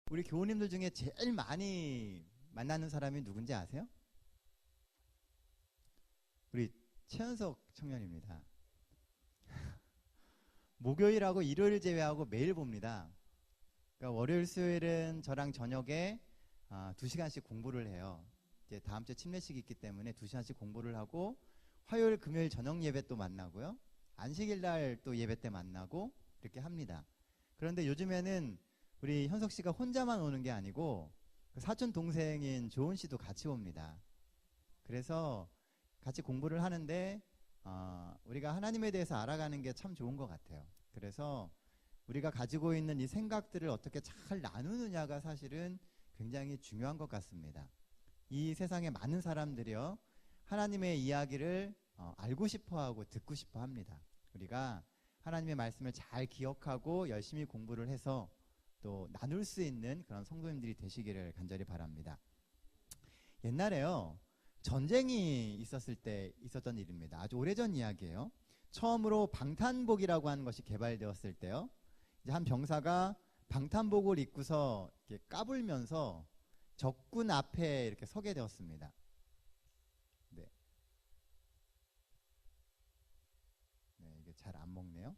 우리 교우님들 중에 제일 많이 만나는 사람이 누군지 아세요? 우리 최현석 청년입니다. 목요일하고 일요일 제외하고 매일 봅니다. 그러니까 월요일, 수요일은 저랑 저녁에 2시간씩 공부를 해요. 이제 다음 주에 침례식이 있기 때문에 2시간씩 공부를 하고 화요일, 금요일 저녁 예배 또 만나고요. 안식일 날 또 예배 때 만나고 이렇게 합니다. 그런데 요즘에는 우리 현석 씨가 혼자만 오는 게 아니고 그 사촌 동생인 조은 씨도 같이 옵니다. 그래서 같이 공부를 하는데 우리가 하나님에 대해서 알아가는 게 참 좋은 것 같아요. 그래서 우리가 가지고 있는 이 생각들을 어떻게 잘 나누느냐가 사실은 굉장히 중요한 것 같습니다. 이 세상에 많은 사람들이요, 하나님의 이야기를 알고 싶어하고 듣고 싶어 합니다. 우리가 하나님의 말씀을 잘 기억하고 열심히 공부를 해서 또 나눌 수 있는 그런 성도님들이 되시기를 간절히 바랍니다. 옛날에요, 전쟁이 있었을 때 있었던 일입니다. 아주 오래전 이야기예요. 처음으로 방탄복이라고 하는 것이 개발되었을 때요, 이제 한 병사가 방탄복을 입고서 이렇게 까불면서 적군 앞에 이렇게 서게 되었습니다. 네, 이게 잘 안 먹네요.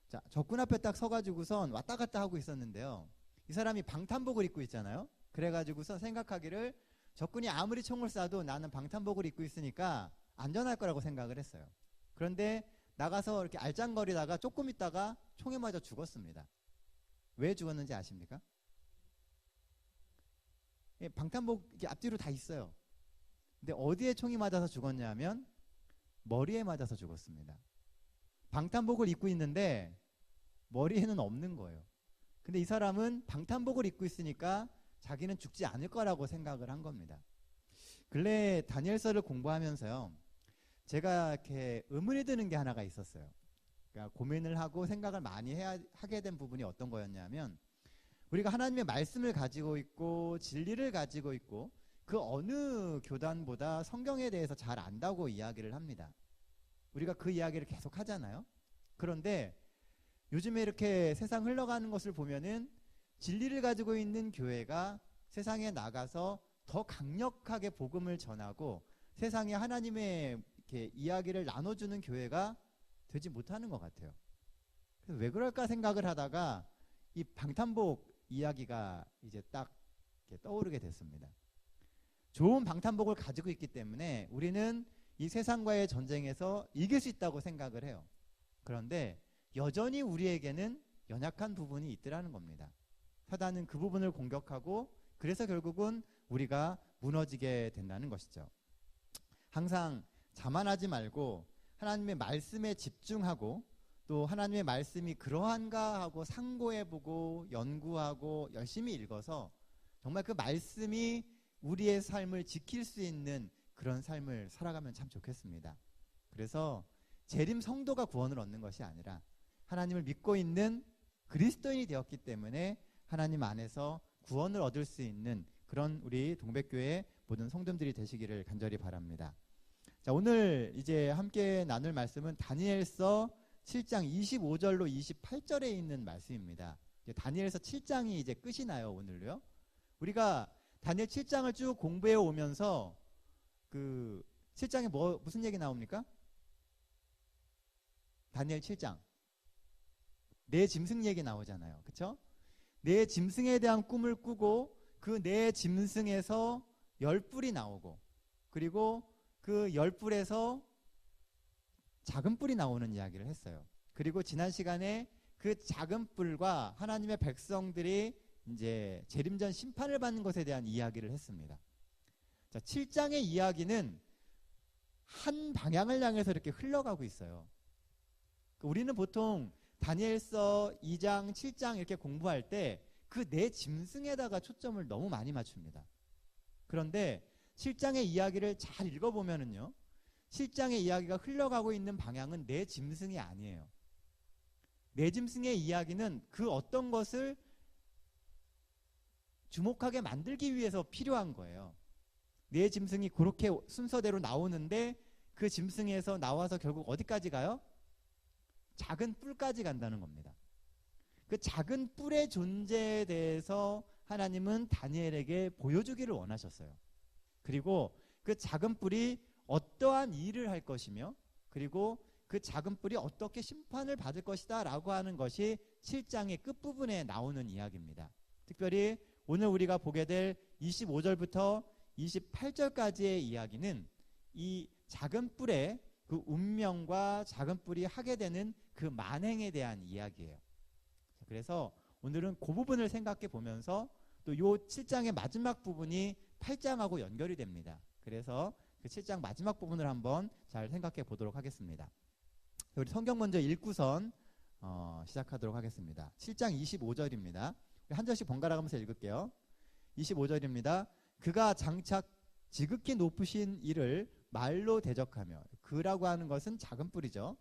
자, 적군 앞에 딱 서가지고선 왔다 갔다 하고 있었는데요, 이 사람이 방탄복을 입고 있잖아요. 그래가지고서 생각하기를 적군이 아무리 총을 쏴도 나는 방탄복을 입고 있으니까 안전할 거라고 생각을 했어요. 그런데 나가서 이렇게 알짱거리다가 조금 있다가 총에 맞아 죽었습니다. 왜 죽었는지 아십니까? 방탄복 이렇게 앞뒤로 다 있어요. 근데 어디에 총이 맞아서 죽었냐면 머리에 맞아서 죽었습니다. 방탄복을 입고 있는데 머리에는 없는 거예요. 근데 이 사람은 방탄복을 입고 있으니까 자기는 죽지 않을 거라고 생각을 한 겁니다. 근래 다니엘서를 공부하면서요, 제가 이렇게 의문이 드는 게 하나가 있었어요. 그러니까 고민을 하고 생각을 많이 하게 된 부분이 어떤 거였냐면, 우리가 하나님의 말씀을 가지고 있고 진리를 가지고 있고 그 어느 교단보다 성경에 대해서 잘 안다고 이야기를 합니다. 우리가 그 이야기를 계속 하잖아요. 그런데 요즘에 이렇게 세상 흘러가는 것을 보면은 진리를 가지고 있는 교회가 세상에 나가서 더 강력하게 복음을 전하고 세상에 하나님의 이렇게 이야기를 나눠주는 교회가 되지 못하는 것 같아요. 그래서 왜 그럴까 생각을 하다가 이 방탄복 이야기가 이제 딱 이렇게 떠오르게 됐습니다. 좋은 방탄복을 가지고 있기 때문에 우리는 이 세상과의 전쟁에서 이길 수 있다고 생각을 해요. 그런데 여전히 우리에게는 연약한 부분이 있더라는 겁니다. 사단은 그 부분을 공격하고 그래서 결국은 우리가 무너지게 된다는 것이죠. 항상 자만하지 말고 하나님의 말씀에 집중하고 또 하나님의 말씀이 그러한가 하고 상고해보고 연구하고 열심히 읽어서 정말 그 말씀이 우리의 삶을 지킬 수 있는 그런 삶을 살아가면 참 좋겠습니다. 그래서 재림 성도가 구원을 얻는 것이 아니라 하나님을 믿고 있는 그리스도인이 되었기 때문에 하나님 안에서 구원을 얻을 수 있는 그런 우리 동백교회 모든 성도들이 되시기를 간절히 바랍니다. 자, 오늘 이제 함께 나눌 말씀은 다니엘서 7장 25절로 28절에 있는 말씀입니다. 다니엘서 7장이 이제 끝이 나요, 오늘요. 우리가 다니엘 7장을 쭉 공부해 오면서 그 7장에 무슨 얘기 나옵니까? 다니엘 7장. 내 짐승 얘기 나오잖아요. 그쵸? 내 짐승에 대한 꿈을 꾸고 그 내 짐승에서 열뿔이 나오고 그리고 그 열뿔에서 작은 뿔이 나오는 이야기를 했어요. 그리고 지난 시간에 그 작은 뿔과 하나님의 백성들이 이제 재림전 심판을 받는 것에 대한 이야기를 했습니다. 자, 7장의 이야기는 한 방향을 향해서 이렇게 흘러가고 있어요. 우리는 보통 다니엘서 2장, 7장 이렇게 공부할 때 그 내 짐승에다가 초점을 너무 많이 맞춥니다. 그런데 7장의 이야기를 잘 읽어보면은요, 7장의 이야기가 흘러가고 있는 방향은 내 짐승이 아니에요. 내 짐승의 이야기는 그 어떤 것을 주목하게 만들기 위해서 필요한 거예요. 내 짐승이 그렇게 순서대로 나오는데 그 짐승에서 나와서 결국 어디까지 가요? 작은 뿔까지 간다는 겁니다. 그 작은 뿔의 존재에 대해서 하나님은 다니엘에게 보여주기를 원하셨어요. 그리고 그 작은 뿔이 어떠한 일을 할 것이며 그리고 그 작은 뿔이 어떻게 심판을 받을 것이다 라고 하는 것이 7장의 끝부분에 나오는 이야기입니다. 특별히 오늘 우리가 보게 될 25절부터 28절까지의 이야기는 이 작은 뿔의 그 운명과 작은 뿔이 하게 되는 그 만행에 대한 이야기예요. 그래서 오늘은 그 부분을 생각해 보면서 또 요 7장의 마지막 부분이 8장하고 연결이 됩니다. 그래서 그 7장 마지막 부분을 한번 잘 생각해 보도록 하겠습니다. 우리 성경 먼저 읽고선 시작하도록 하겠습니다. 7장 25절입니다. 한 절씩 번갈아 가면서 읽을게요. 25절입니다. 그가 장차 지극히 높으신 이를 말로 대적하며, 그라고 하는 것은 작은 뿔이죠.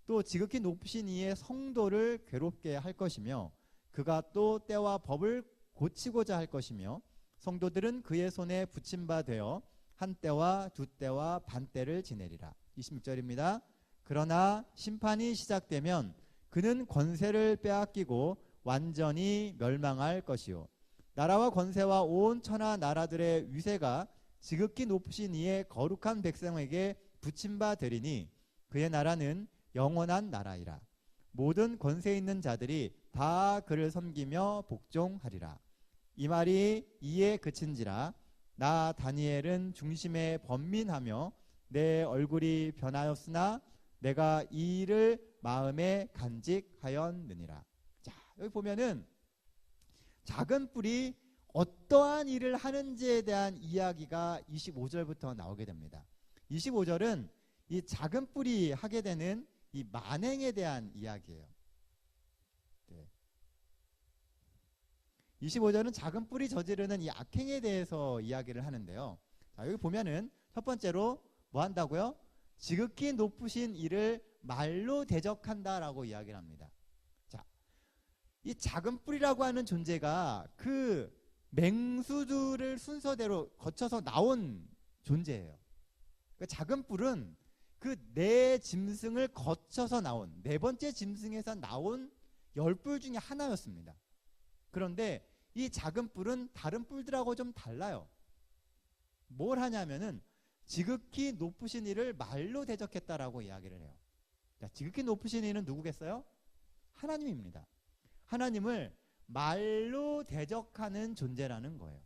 또 지극히 높으신 이의 성도를 괴롭게 할 것이며 그가 또 때와 법을 고치고자 할 것이며 성도들은 그의 손에 붙임 바 되어 한 때와 두 때와 반 때를 지내리라. 26절입니다. 그러나 심판이 시작되면 그는 권세를 빼앗기고 완전히 멸망할 것이요 나라와 권세와 온 천하 나라들의 위세가 지극히 높으신 이의 거룩한 백성에게 붙임 바 되리니 그의 나라는 영원한 나라이라. 모든 권세 있는 자들이 다 그를 섬기며 복종하리라. 이 말이 이에 그친지라. 나 다니엘은 중심에 번민하며 내 얼굴이 변하였으나 내가 이 일을 마음에 간직하였느니라. 자, 여기 보면은 작은 뿔이 어떠한 일을 하는지에 대한 이야기가 25절부터 나오게 됩니다. 25절은 이 작은 뿔이 하게 되는 이 만행에 대한 이야기예요. 네. 25절은 작은 뿔이 저지르는 이 악행에 대해서 이야기를 하는데요. 자, 여기 보면은 첫 번째로 뭐 한다고요? 지극히 높으신 이를 말로 대적한다라고 이야기를 합니다. 자, 이 작은 뿔이라고 하는 존재가 그 맹수들을 순서대로 거쳐서 나온 존재예요. 그 작은 뿔은 그 네 짐승을 거쳐서 나온 네 번째 짐승에서 나온 10뿔 중에 하나였습니다. 그런데 이 작은 뿔은 다른 뿔들하고 좀 달라요. 뭘 하냐면은 지극히 높으신 이를 말로 대적했다라고 이야기를 해요. 자, 지극히 높으신 이는 누구겠어요? 하나님입니다. 하나님을 말로 대적하는 존재라는 거예요.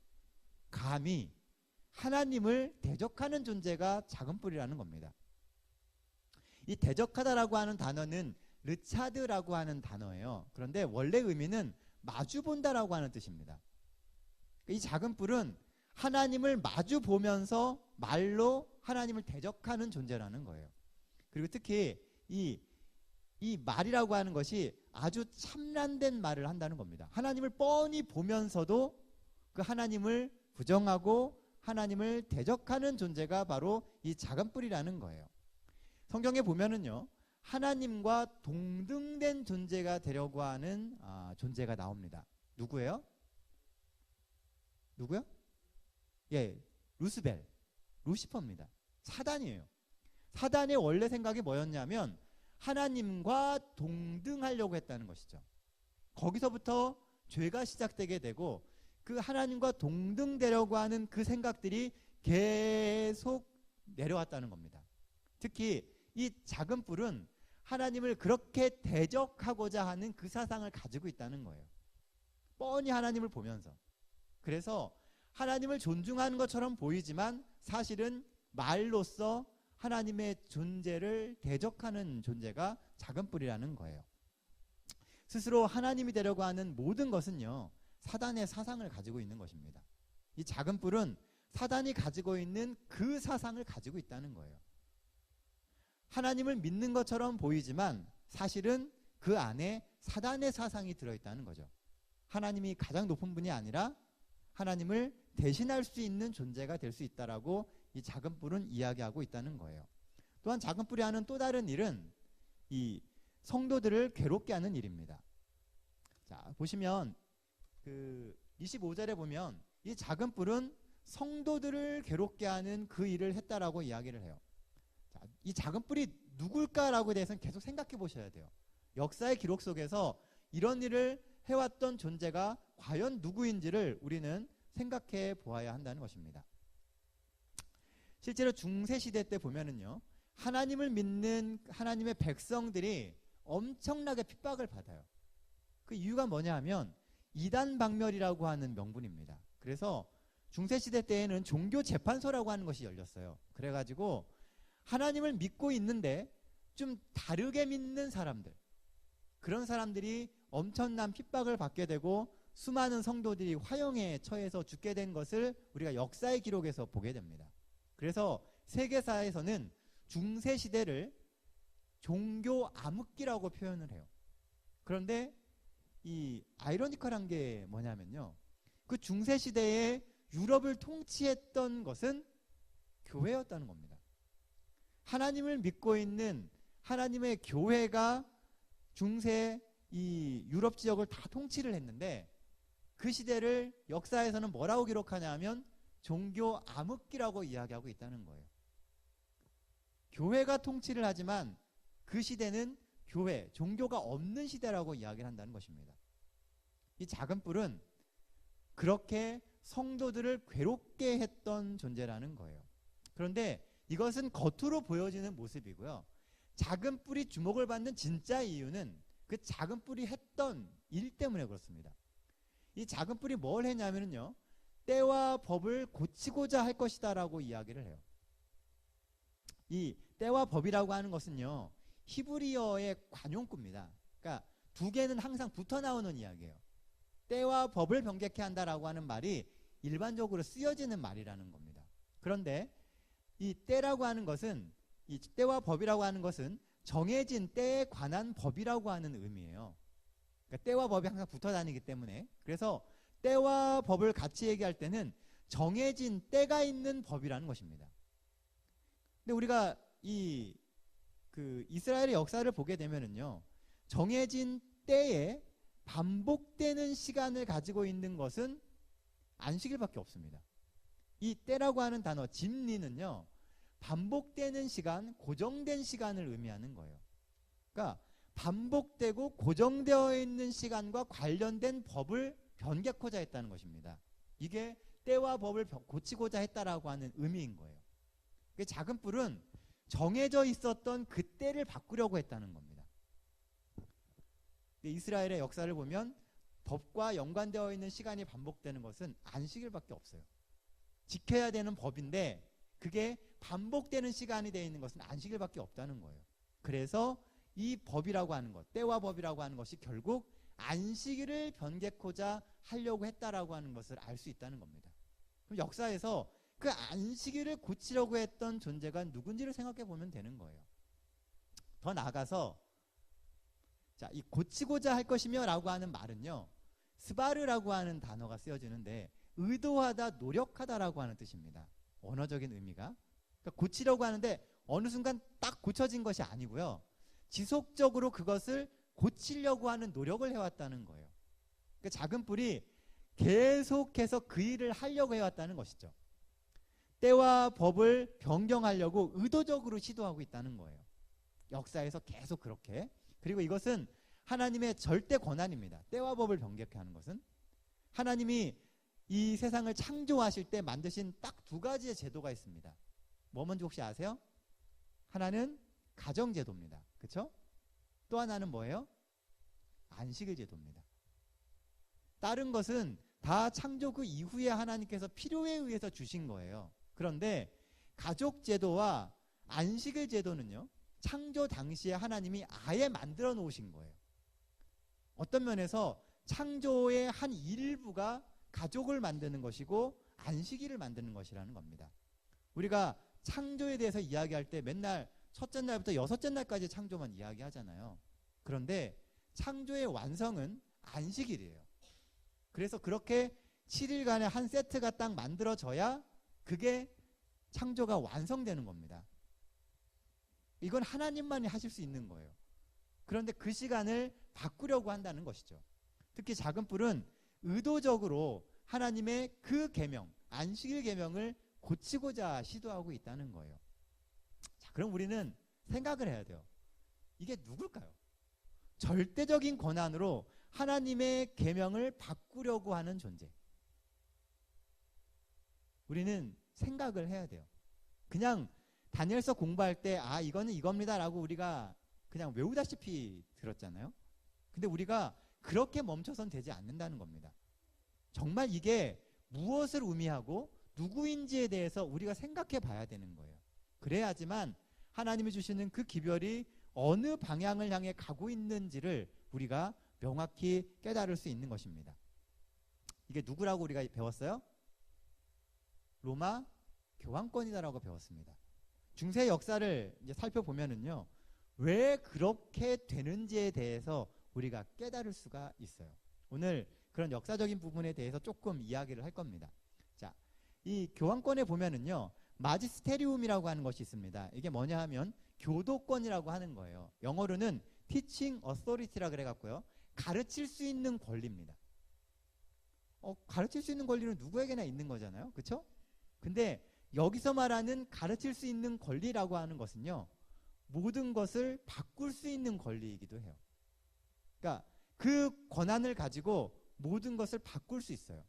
감히 하나님을 대적하는 존재가 작은 뿔이라는 겁니다. 이 대적하다라고 하는 단어는 르차드라고 하는 단어예요. 그런데 원래 의미는 마주본다라고 하는 뜻입니다. 이 작은 뿔은 하나님을 마주 보면서 말로 하나님을 대적하는 존재라는 거예요. 그리고 특히 이 말이라고 하는 것이 아주 참란된 말을 한다는 겁니다. 하나님을 뻔히 보면서도 그 하나님을 부정하고 하나님을 대적하는 존재가 바로 이 작은 뿔이라는 거예요. 성경에 보면은요, 하나님과 동등된 존재가 되려고 하는 존재가 나옵니다. 누구예요? 누구요? 예, 루시퍼입니다. 사단이에요. 사단의 원래 생각이 뭐였냐면 하나님과 동등하려고 했다는 것이죠. 거기서부터 죄가 시작되게 되고 그 하나님과 동등되려고 하는 그 생각들이 계속 내려왔다는 겁니다. 특히 이 작은 뿔은 하나님을 그렇게 대적하고자 하는 그 사상을 가지고 있다는 거예요. 뻔히 하나님을 보면서. 그래서 하나님을 존중하는 것처럼 보이지만 사실은 말로써 하나님의 존재를 대적하는 존재가 작은 뿔이라는 거예요. 스스로 하나님이 되려고 하는 모든 것은요, 사단의 사상을 가지고 있는 것입니다. 이 작은 뿔은 사단이 가지고 있는 그 사상을 가지고 있다는 거예요. 하나님을 믿는 것처럼 보이지만 사실은 그 안에 사단의 사상이 들어있다는 거죠. 하나님이 가장 높은 분이 아니라 하나님을 대신할 수 있는 존재가 될 수 있다라고 이 작은 뿔은 이야기하고 있다는 거예요. 또한 작은 뿔이 하는 또 다른 일은 이 성도들을 괴롭게 하는 일입니다. 자, 보시면 그 25절에 보면 이 작은 뿔은 성도들을 괴롭게 하는 그 일을 했다라고 이야기를 해요. 자, 이 작은 뿔이 누굴까라고 대해서는 계속 생각해 보셔야 돼요. 역사의 기록 속에서 이런 일을 해왔던 존재가 과연 누구인지를 우리는 생각해 보아야 한다는 것입니다. 실제로 중세시대 때 보면은요, 하나님을 믿는 하나님의 백성들이 엄청나게 핍박을 받아요. 그 이유가 뭐냐 하면 이단박멸이라고 하는 명분입니다. 그래서 중세시대 때에는 종교재판소라고 하는 것이 열렸어요. 그래가지고 하나님을 믿고 있는데 좀 다르게 믿는 사람들, 그런 사람들이 엄청난 핍박을 받게 되고 수많은 성도들이 화형에 처해서 죽게 된 것을 우리가 역사의 기록에서 보게 됩니다. 그래서 세계사에서는 중세시대를 종교 암흑기라고 표현을 해요. 그런데 이 아이러니컬한 게 뭐냐면요, 그 중세시대에 유럽을 통치했던 것은 교회였다는 겁니다. 하나님을 믿고 있는 하나님의 교회가 중세 이 유럽 지역을 다 통치를 했는데, 그 시대를 역사에서는 뭐라고 기록하냐면 종교 암흑기라고 이야기하고 있다는 거예요. 교회가 통치를 하지만 그 시대는 교회, 종교가 없는 시대라고 이야기를 한다는 것입니다. 이 작은 뿔은 그렇게 성도들을 괴롭게 했던 존재라는 거예요. 그런데 이것은 겉으로 보여지는 모습이고요, 작은 뿔이 주목을 받는 진짜 이유는 그 작은 뿔이 했던 일 때문에 그렇습니다. 이 작은 뿔이 뭘 했냐면요, 때와 법을 고치고자 할 것이다 라고 이야기를 해요. 이 때와 법이라고 하는 것은요, 히브리어의 관용구입니다. 그러니까 두 개는 항상 붙어 나오는 이야기예요. 때와 법을 병개케 한다라고 하는 말이 일반적으로 쓰여지는 말이라는 겁니다. 그런데 이 때라고 하는 것은, 이 때와 법이라고 하는 것은 정해진 때에 관한 법이라고 하는 의미예요. 그러니까 때와 법이 항상 붙어 다니기 때문에, 그래서 때와 법을 같이 얘기할 때는 정해진 때가 있는 법이라는 것입니다. 근데 우리가 이스라엘의 역사를 보게 되면은요, 정해진 때에 반복되는 시간을 가지고 있는 것은 안식일밖에 없습니다. 이 때라고 하는 단어 진리는요, 반복되는 시간, 고정된 시간을 의미하는 거예요. 그러니까 반복되고 고정되어 있는 시간과 관련된 법을 변개코자 했다는 것입니다. 이게 때와 법을 고치고자 했다라고 하는 의미인 거예요. 작은 뿔은 정해져 있었던 그 때를 바꾸려고 했다는 겁니다. 이스라엘의 역사를 보면 법과 연관되어 있는 시간이 반복되는 것은 안식일밖에 없어요. 지켜야 되는 법인데 그게 반복되는 시간이 되어 있는 것은 안식일밖에 없다는 거예요. 그래서 이 법이라고 하는 것, 때와 법이라고 하는 것이 결국 안식일을 변개코자 하려고 했다라고 하는 것을 알 수 있다는 겁니다. 그럼 역사에서 그 안식일을 고치려고 했던 존재가 누군지를 생각해 보면 되는 거예요. 더 나아가서 이 고치고자 할 것이며 라고 하는 말은요, 스바르라고 하는 단어가 쓰여지는데 의도하다, 노력하다라고 하는 뜻입니다. 언어적인 의미가. 그러니까 고치려고 하는데 어느 순간 딱 고쳐진 것이 아니고요, 지속적으로 그것을 고치려고 하는 노력을 해왔다는 거예요. 그러니까 작은 뿔이 계속해서 그 일을 하려고 해왔다는 것이죠. 때와 법을 변경하려고 의도적으로 시도하고 있다는 거예요. 역사에서 계속 그렇게. 그리고 이것은 하나님의 절대 권한입니다. 때와 법을 변개케 하는 것은 하나님이 이 세상을 창조하실 때 만드신 딱 두 가지의 제도가 있습니다. 뭐 뭔지 혹시 아세요? 하나는 가정제도입니다. 그렇죠? 또 하나는 뭐예요? 안식일 제도입니다. 다른 것은 다 창조 그 이후에 하나님께서 필요에 의해서 주신 거예요. 그런데 가족제도와 안식일 제도는요, 창조 당시에 하나님이 아예 만들어 놓으신 거예요. 어떤 면에서 창조의 한 일부가 가족을 만드는 것이고 안식일을 만드는 것이라는 겁니다. 우리가 창조에 대해서 이야기할 때 맨날 첫째 날부터 여섯째 날까지 창조만 이야기하잖아요. 그런데 창조의 완성은 안식일이에요. 그래서 그렇게 7일간의 한 세트가 딱 만들어져야 그게 창조가 완성되는 겁니다. 이건 하나님만이 하실 수 있는 거예요. 그런데 그 시간을 바꾸려고 한다는 것이죠. 특히 작은 뿔은 의도적으로 하나님의 그 계명, 안식일 계명을 고치고자 시도하고 있다는 거예요. 자, 그럼 우리는 생각을 해야 돼요. 이게 누굴까요? 절대적인 권한으로 하나님의 계명을 바꾸려고 하는 존재. 우리는 생각을 해야 돼요. 그냥 다니엘서 공부할 때 이거는 이겁니다라고 우리가 그냥 외우다시피 들었잖아요. 근데 우리가 그렇게 멈춰선 되지 않는다는 겁니다. 정말 이게 무엇을 의미하고 누구인지에 대해서 우리가 생각해 봐야 되는 거예요. 그래야지만 하나님이 주시는 그 기별이 어느 방향을 향해 가고 있는지를 우리가 명확히 깨달을 수 있는 것입니다. 이게 누구라고 우리가 배웠어요? 로마 교황권이다라고 배웠습니다. 중세 역사를 이제 살펴보면은요, 왜 그렇게 되는지에 대해서 우리가 깨달을 수가 있어요. 오늘 그런 역사적인 부분에 대해서 조금 이야기를 할 겁니다. 자, 이 교황권에 보면은요, 마지스테리움이라고 하는 것이 있습니다. 이게 뭐냐 하면 교도권이라고 하는 거예요. 영어로는 teaching authority라 그래갖고요, 가르칠 수 있는 권리입니다. 가르칠 수 있는 권리는 누구에게나 있는 거잖아요. 그렇죠? 근데 여기서 말하는 가르칠 수 있는 권리라고 하는 것은요, 모든 것을 바꿀 수 있는 권리이기도 해요. 그러니까 그 권한을 가지고 모든 것을 바꿀 수 있어요.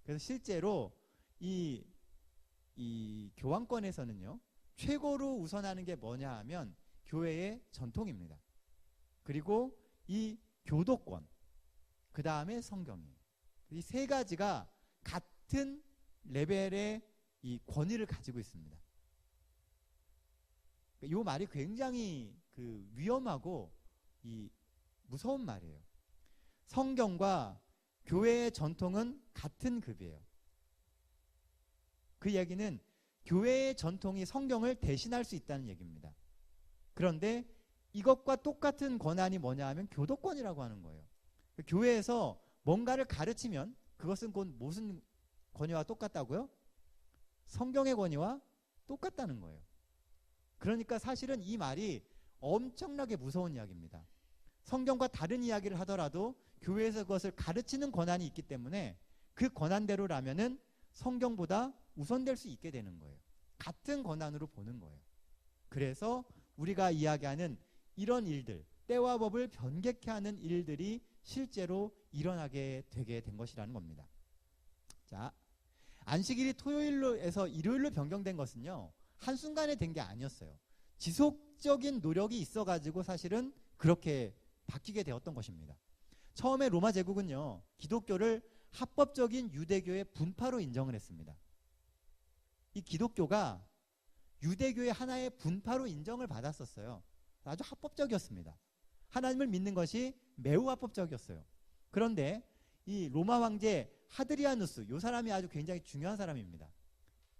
그래서 실제로 이 교황권에서는요, 최고로 우선하는 게 뭐냐 하면 교회의 전통입니다. 그리고 이 교도권, 그 다음에 성경이에요. 이 세 가지가 같은 레벨의 이 권위를 가지고 있습니다. 이 말이 굉장히 위험하고 무서운 말이에요. 성경과 교회의 전통은 같은 급이에요. 그 얘기는 교회의 전통이 성경을 대신할 수 있다는 얘기입니다. 그런데 이것과 똑같은 권한이 뭐냐 하면 교도권이라고 하는 거예요. 교회에서 뭔가를 가르치면 그것은 곧 무슨 권위와 똑같다고요? 성경의 권위와 똑같다는 거예요. 그러니까 사실은 이 말이 엄청나게 무서운 이야기입니다. 성경과 다른 이야기를 하더라도 교회에서 그것을 가르치는 권한이 있기 때문에 그 권한대로라면은 성경보다 우선될 수 있게 되는 거예요. 같은 권한으로 보는 거예요. 그래서 우리가 이야기하는 이런 일들, 때와 법을 변개케 하는 일들이 실제로 일어나게 되게 된 것이라는 겁니다. 자, 안식일이 토요일로에서 일요일로 변경된 것은요, 한순간에 된 게 아니었어요. 지속적인 노력이 있어가지고 사실은 그렇게 바뀌게 되었던 것입니다. 처음에 로마 제국은요, 기독교를 합법적인 유대교의 분파로 인정을 했습니다. 이 기독교가 유대교의 하나의 분파로 인정을 받았었어요. 아주 합법적이었습니다. 하나님을 믿는 것이 매우 합법적이었어요. 그런데 이 로마 황제 하드리아누스, 이 사람이 아주 굉장히 중요한 사람입니다.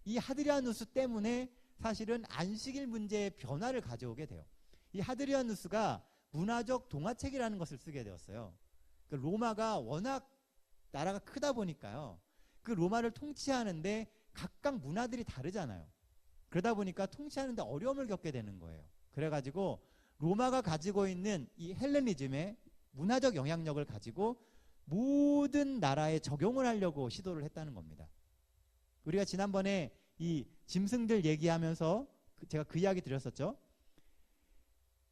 이 하드리아누스 때문에 사실은 안식일 문제의 변화를 가져오게 돼요. 이 하드리아누스가 문화적 동화책이라는 것을 쓰게 되었어요. 그 로마가 워낙 나라가 크다 보니까요, 그 로마를 통치하는데 각각 문화들이 다르잖아요. 그러다 보니까 통치하는데 어려움을 겪게 되는 거예요. 그래가지고 로마가 가지고 있는 이 헬레니즘의 문화적 영향력을 가지고 모든 나라에 적용을 하려고 시도를 했다는 겁니다. 우리가 지난번에 이 짐승들 얘기하면서 제가 그 이야기 드렸었죠.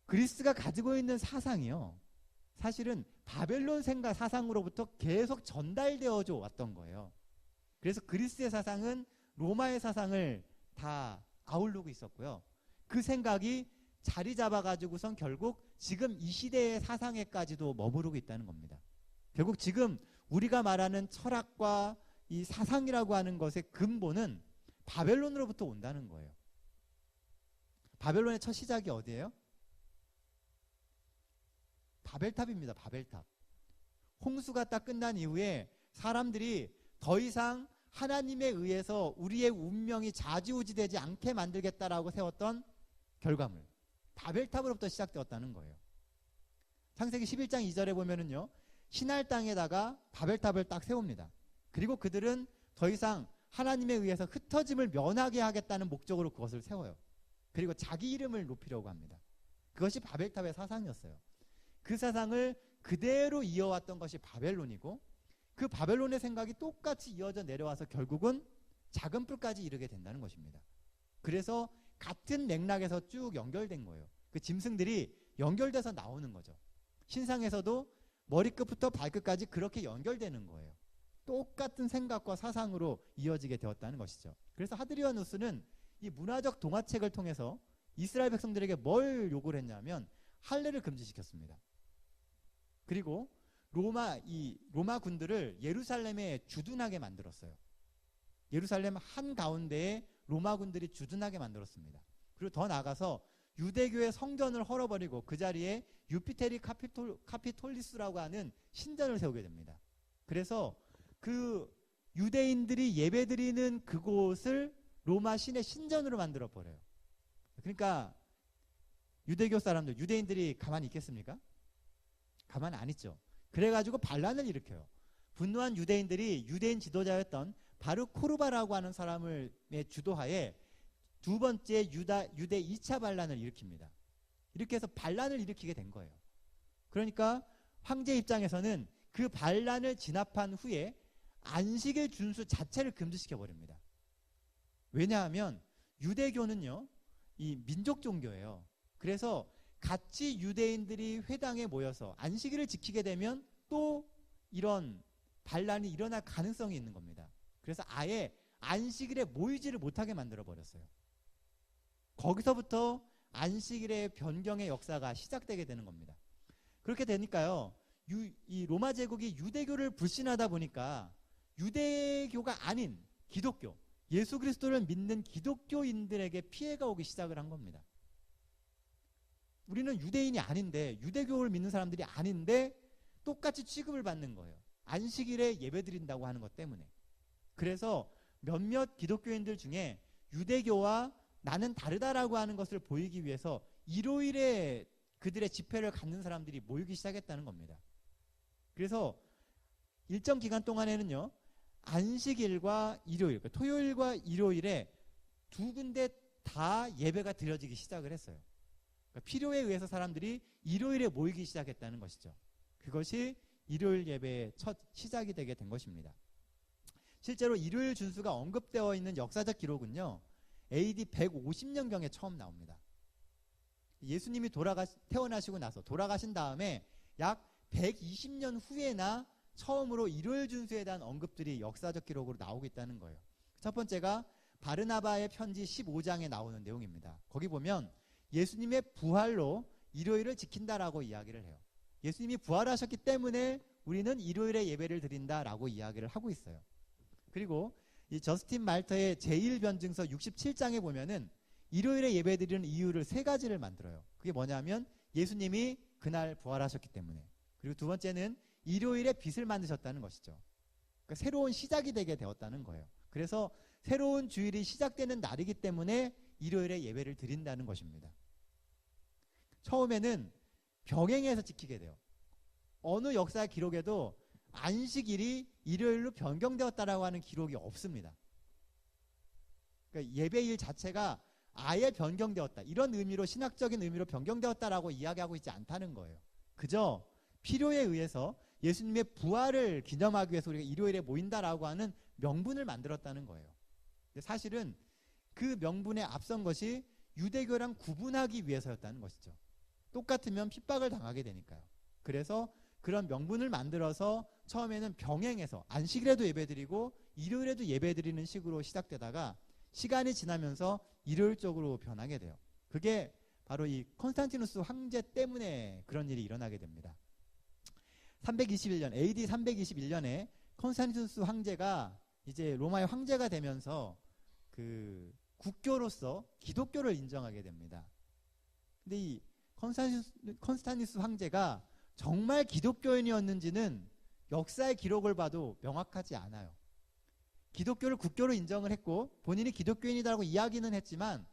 그리스가 가지고 있는 사상이요, 사실은 바벨론 생각 사상으로부터 계속 전달되어져 왔던 거예요. 그래서 그리스의 사상은 로마의 사상을 다 아우르고 있었고요. 그 생각이 자리 잡아가지고선 결국 지금 이 시대의 사상에까지도 머무르고 있다는 겁니다. 결국 지금 우리가 말하는 철학과 이 사상이라고 하는 것의 근본은 바벨론으로부터 온다는 거예요. 바벨론의 첫 시작이 어디예요? 바벨탑입니다. 바벨탑. 홍수가 딱 끝난 이후에 사람들이 더 이상 하나님에 의해서 우리의 운명이 좌지우지되지 않게 만들겠다라고 세웠던 결과물, 바벨탑으로부터 시작되었다는 거예요. 창세기 11장 2절에 보면은요, 신할 땅에다가 바벨탑을 딱 세웁니다. 그리고 그들은 더 이상 하나님에 의해서 흩어짐을 면하게 하겠다는 목적으로 그것을 세워요. 그리고 자기 이름을 높이려고 합니다. 그것이 바벨탑의 사상이었어요. 그 사상을 그대로 이어왔던 것이 바벨론이고, 그 바벨론의 생각이 똑같이 이어져 내려와서 결국은 작은 뿔까지 이르게 된다는 것입니다. 그래서 같은 맥락에서 쭉 연결된 거예요. 그 짐승들이 연결돼서 나오는 거죠. 신상에서도 머리끝부터 발끝까지 그렇게 연결되는 거예요. 똑같은 생각과 사상으로 이어지게 되었다는 것이죠. 그래서 하드리아누스는 이 문화적 동화책을 통해서 이스라엘 백성들에게 뭘 요구를 했냐면 할례를 금지시켰습니다. 그리고 로마 군들을 예루살렘에 주둔하게 만들었어요. 예루살렘 한가운데에 로마 군들이 주둔하게 만들었습니다. 그리고 더 나아가서 유대교의 성전을 헐어버리고 그 자리에 유피테리 카피톨리스라고 하는 신전을 세우게 됩니다. 그래서 그 유대인들이 예배드리는 그곳을 로마 신의 신전으로 만들어버려요. 그러니까 유대교 사람들, 유대인들이 가만히 있겠습니까? 가만히 안 있죠. 그래가지고 반란을 일으켜요. 분노한 유대인들이 유대인 지도자였던 바르 코르바라고 하는 사람의 주도하에 두 번째 유대 2차 반란을 일으킵니다. 이렇게 해서 반란을 일으키게 된 거예요. 그러니까 황제 입장에서는 그 반란을 진압한 후에 안식일 준수 자체를 금지시켜버립니다. 왜냐하면 유대교는요, 이 민족 종교예요. 그래서 같이 유대인들이 회당에 모여서 안식일을 지키게 되면 또 이런 반란이 일어날 가능성이 있는 겁니다. 그래서 아예 안식일에 모이지를 못하게 만들어버렸어요. 거기서부터 안식일의 변경의 역사가 시작되게 되는 겁니다. 그렇게 되니까요, 이 로마 제국이 유대교를 불신하다 보니까 유대교가 아닌 기독교, 예수 그리스도를 믿는 기독교인들에게 피해가 오기 시작을 한 겁니다. 우리는 유대인이 아닌데, 유대교를 믿는 사람들이 아닌데 똑같이 취급을 받는 거예요. 안식일에 예배드린다고 하는 것 때문에. 그래서 몇몇 기독교인들 중에 유대교와 나는 다르다라고 하는 것을 보이기 위해서 일요일에 그들의 집회를 갖는 사람들이 모이기 시작했다는 겁니다. 그래서 일정 기간 동안에는요, 안식일과 일요일, 그러니까 토요일과 일요일에 두 군데 다 예배가 드려지기 시작을 했어요. 그러니까 필요에 의해서 사람들이 일요일에 모이기 시작했다는 것이죠. 그것이 일요일 예배의 첫 시작이 되게 된 것입니다. 실제로 일요일 준수가 언급되어 있는 역사적 기록은요, AD 150년경에 처음 나옵니다. 예수님이 태어나시고 나서 돌아가신 다음에 약 120년 후에나 처음으로 일요일 준수에 대한 언급들이 역사적 기록으로 나오고 있다는 거예요. 첫 번째가 바르나바의 편지 15장에 나오는 내용입니다. 거기 보면 예수님의 부활로 일요일을 지킨다라고 이야기를 해요. 예수님이 부활하셨기 때문에 우리는 일요일에 예배를 드린다라고 이야기를 하고 있어요. 그리고 이 저스틴 말터의 제1변증서 67장에 보면은 일요일에 예배드리는 이유를 세 가지를 만들어요. 그게 뭐냐면 예수님이 그날 부활하셨기 때문에, 그리고 두 번째는 일요일에 빛을 만드셨다는 것이죠. 그러니까 새로운 시작이 되게 되었다는 거예요. 그래서 새로운 주일이 시작되는 날이기 때문에 일요일에 예배를 드린다는 것입니다. 처음에는 병행해서 지키게 돼요. 어느 역사 기록에도 안식일이 일요일로 변경되었다라고 하는 기록이 없습니다. 그러니까 예배일 자체가 아예 변경되었다, 이런 의미로, 신학적인 의미로 변경되었다라고 이야기하고 있지 않다는 거예요. 그저 필요에 의해서 예수님의 부활을 기념하기 위해서 우리가 일요일에 모인다라고 하는 명분을 만들었다는 거예요. 근데 사실은 그 명분에 앞선 것이 유대교랑 구분하기 위해서였다는 것이죠. 똑같으면 핍박을 당하게 되니까요. 그래서 그런 명분을 만들어서 처음에는 병행해서 안식일에도 예배드리고 일요일에도 예배드리는 식으로 시작되다가 시간이 지나면서 일요일 쪽으로 변하게 돼요. 그게 바로 이 콘스탄티누스 황제 때문에 그런 일이 일어나게 됩니다. 321년, AD 321년에 콘스탄티누스 황제가 이제 로마의 황제가 되면서 그 국교로서 기독교를 인정하게 됩니다. 근데 이 콘스탄티누스 황제가 정말 기독교인이었는지는 역사의 기록을 봐도 명확하지 않아요. 기독교를 국교로 인정을 했고 본인이 기독교인이라고 이야기는 했지만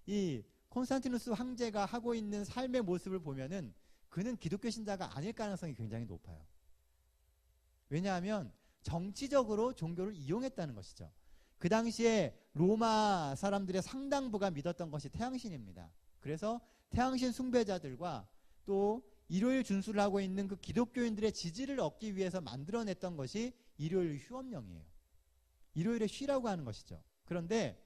이 콘스탄티누스 황제가 하고 있는 삶의 모습을 보면은 그는 기독교 신자가 아닐 가능성이 굉장히 높아요. 왜냐하면 정치적으로 종교를 이용했다는 것이죠. 그 당시에 로마 사람들의 상당부가 믿었던 것이 태양신입니다. 그래서 태양신 숭배자들과 또 일요일 준수를 하고 있는 그 기독교인들의 지지를 얻기 위해서 만들어냈던 것이 일요일 휴업령이에요. 일요일에 쉬라고 하는 것이죠. 그런데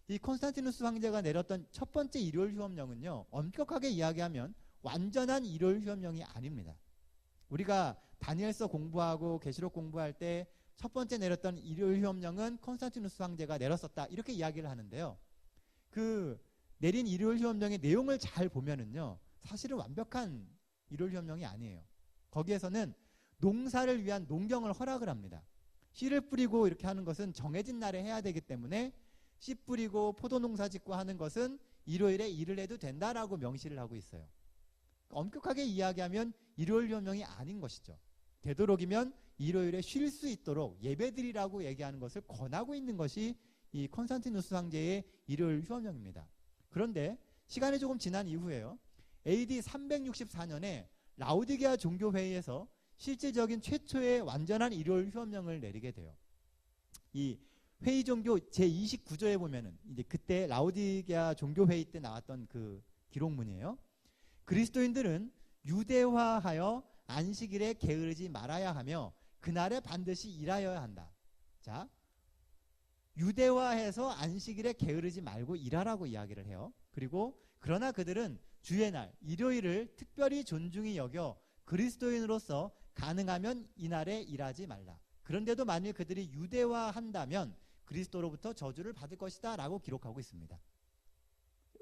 이 콘스탄티누스 황제가 내렸던 첫 번째 일요일 휴업령은요, 엄격하게 이야기하면 완전한 일요일 휴업령이 아닙니다. 우리가 다니엘서 공부하고 계시록 공부할 때 첫 번째 내렸던 일요일 휴업령은 콘스탄티누스 황제가 내렸었다. 이렇게 이야기를 하는데요. 그 내린 일요일 휴업령의 내용을 잘 보면은요. 사실은 완벽한 일요일 휴업령이 아니에요. 거기에서는 농사를 위한 농경을 허락을 합니다. 씨를 뿌리고 이렇게 하는 것은 정해진 날에 해야 되기 때문에 씨 뿌리고 포도 농사 짓고 하는 것은 일요일에 일을 해도 된다라고 명시를 하고 있어요. 엄격하게 이야기하면 일요일 휴업령이 아닌 것이죠. 되도록이면 일요일에 쉴 수 있도록 예배드리라고 얘기하는 것을 권하고 있는 것이 이 콘스탄티누스 황제의 일요일 휴업령입니다. 그런데 시간이 조금 지난 이후에요. AD 364년에 라우디게아 종교회의에서 실질적인 최초의 완전한 일요일 휴업령을 내리게 돼요. 이 회의 종교 제29조에 보면은 이제 그때 라우디게아 종교회의 때 나왔던 그 기록문이에요. 그리스도인들은 유대화하여 안식일에 게으르지 말아야 하며 그날에 반드시 일하여야 한다. 자, 유대화해서 안식일에 게으르지 말고 일하라고 이야기를 해요. 그리고 그러나 그들은 주의 날 일요일을 특별히 존중히 여겨 그리스도인으로서 가능하면 이날에 일하지 말라. 그런데도 만일 그들이 유대화한다면 그리스도로부터 저주를 받을 것이다 라고 기록하고 있습니다.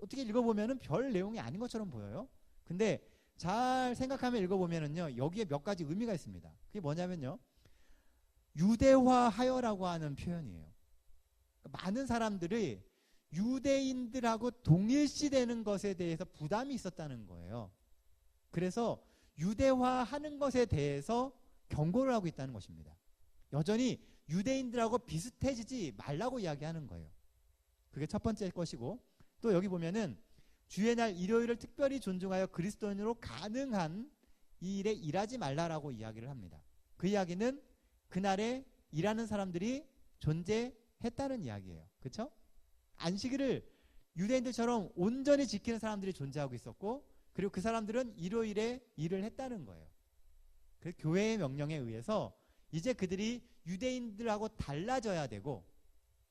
어떻게 읽어보면 별 내용이 아닌 것처럼 보여요. 근데 잘 생각하면 읽어보면요 여기에 몇 가지 의미가 있습니다. 그게 뭐냐면요, 유대화하여라고 하는 표현이에요. 많은 사람들이 유대인들하고 동일시되는 것에 대해서 부담이 있었다는 거예요. 그래서 유대화하는 것에 대해서 경고를 하고 있다는 것입니다. 여전히 유대인들하고 비슷해지지 말라고 이야기하는 거예요. 그게 첫 번째 것이고, 또 여기 보면은 주의 날 일요일을 특별히 존중하여 그리스도인으로 가능한 이 일에 일하지 말라라고 이야기를 합니다. 그 이야기는 그날에 일하는 사람들이 존재했다는 이야기예요. 그렇죠? 안식일을 유대인들처럼 온전히 지키는 사람들이 존재하고 있었고, 그리고 그 사람들은 일요일에 일을 했다는 거예요. 그 교회의 명령에 의해서 이제 그들이 유대인들하고 달라져야 되고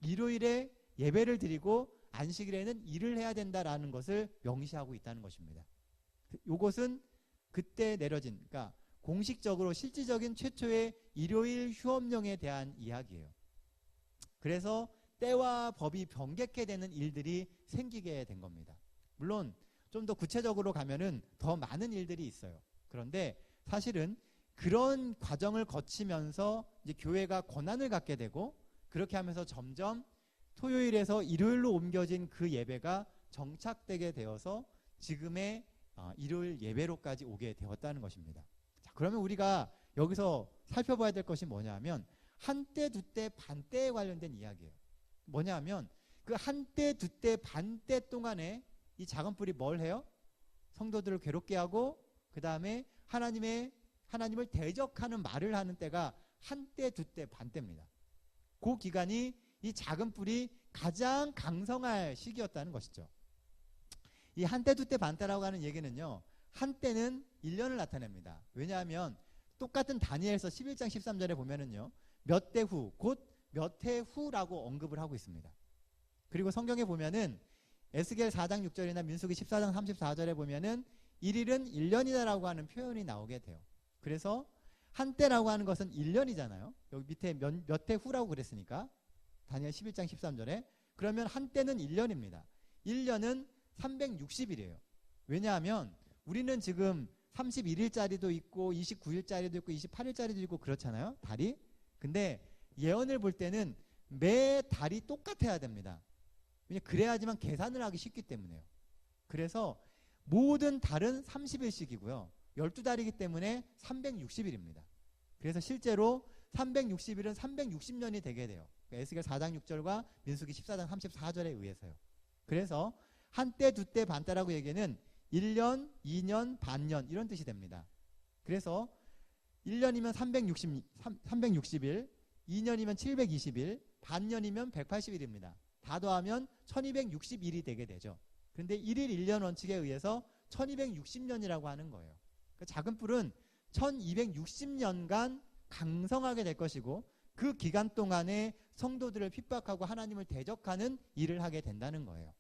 일요일에 예배를 드리고 안식일에는 일을 해야 된다라는 것을 명시하고 있다는 것입니다. 이것은 그때 내려진, 그러니까 공식적으로 실질적인 최초의 일요일 휴업령에 대한 이야기예요. 그래서 때와 법이 변개케 되는 일들이 생기게 된 겁니다. 물론 좀 더 구체적으로 가면은 더 많은 일들이 있어요. 그런데 사실은 그런 과정을 거치면서 이제 교회가 권한을 갖게 되고, 그렇게 하면서 점점 토요일에서 일요일로 옮겨진 그 예배가 정착되게 되어서 지금의 일요일 예배로까지 오게 되었다는 것입니다. 자, 그러면 우리가 여기서 살펴봐야 될 것이 뭐냐면 한때, 두때, 반때에 관련된 이야기예요. 뭐냐면 그 한때, 두때, 반때 동안에 이 작은 뿔이 뭘 해요? 성도들을 괴롭게 하고 그 다음에 하나님을 대적하는 말을 하는 때가 한때, 두때, 반때입니다. 그 기간이 이 작은 뿔이 가장 강성할 시기였다는 것이죠. 이 한때, 두때, 반때라고 하는 얘기는요, 한때는 1년을 나타냅니다. 왜냐하면 똑같은 다니엘서 11장 13절에 보면은요, 몇 대 후, 곧 몇 해 후라고 언급을 하고 있습니다. 그리고 성경에 보면은 에스겔 4장 6절이나 민수기 14장 34절에 보면은 1일은 1년이다라고 하는 표현이 나오게 돼요. 그래서 한때라고 하는 것은 1년이잖아요. 여기 밑에 몇 해 후라고 그랬으니까 다니엘 11장 13절에, 그러면 한때는 1년입니다. 1년은 360일이에요. 왜냐하면 우리는 지금 31일짜리도 있고 29일짜리도 있고 28일짜리도 있고 그렇잖아요, 달이. 근데 예언을 볼 때는 매 달이 똑같아야 됩니다. 왜냐하면 그래야지만 계산을 하기 쉽기 때문에요. 그래서 모든 달은 30일씩이고요 12달이기 때문에 360일입니다. 그래서 실제로 360일은 360년이 되게 돼요. 에스겔 4장 6절과 민수기 14장 34절에 의해서요. 그래서 한때, 두때, 반때라고 얘기는 1년, 2년, 반년 이런 뜻이 됩니다. 그래서 1년이면 360일, 2년이면 720일, 반년이면 180일입니다. 다 더하면 1260일이 되게 되죠. 그런데 1일 1년 원칙에 의해서 1260년이라고 하는 거예요. 그러니까 작은 뿔은 1260년간 강성하게 될 것이고, 그 기간 동안에 성도들을 핍박하고 하나님을 대적하는 일을 하게 된다는 거예요.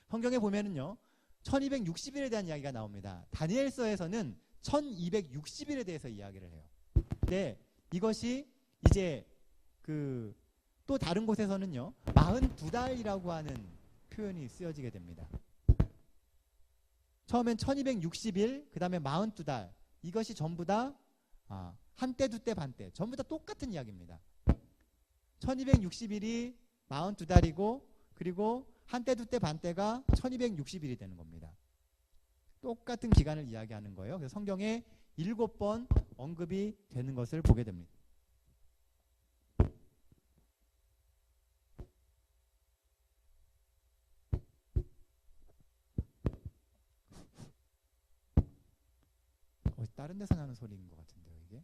성경에 보면은요, 1260일에 대한 이야기가 나옵니다. 다니엘서에서는 1260일에 대해서 이야기를 해요. 근데 이것이 이제 또 다른 곳에서는요 42달이라고 하는 표현이 쓰여지게 됩니다. 처음엔 1260일, 그 다음에 42달. 이것이 전부 다 한때, 두때, 반때. 전부 다 똑같은 이야기입니다. 1260일이 42달이고 그리고 한때, 두때, 반때가 1260일이 되는 겁니다. 똑같은 기간을 이야기하는 거예요. 그래서 성경에 7번 언급이 되는 것을 보게 됩니다. 다른 데서 나는 소리인 것 같은데요, 이게.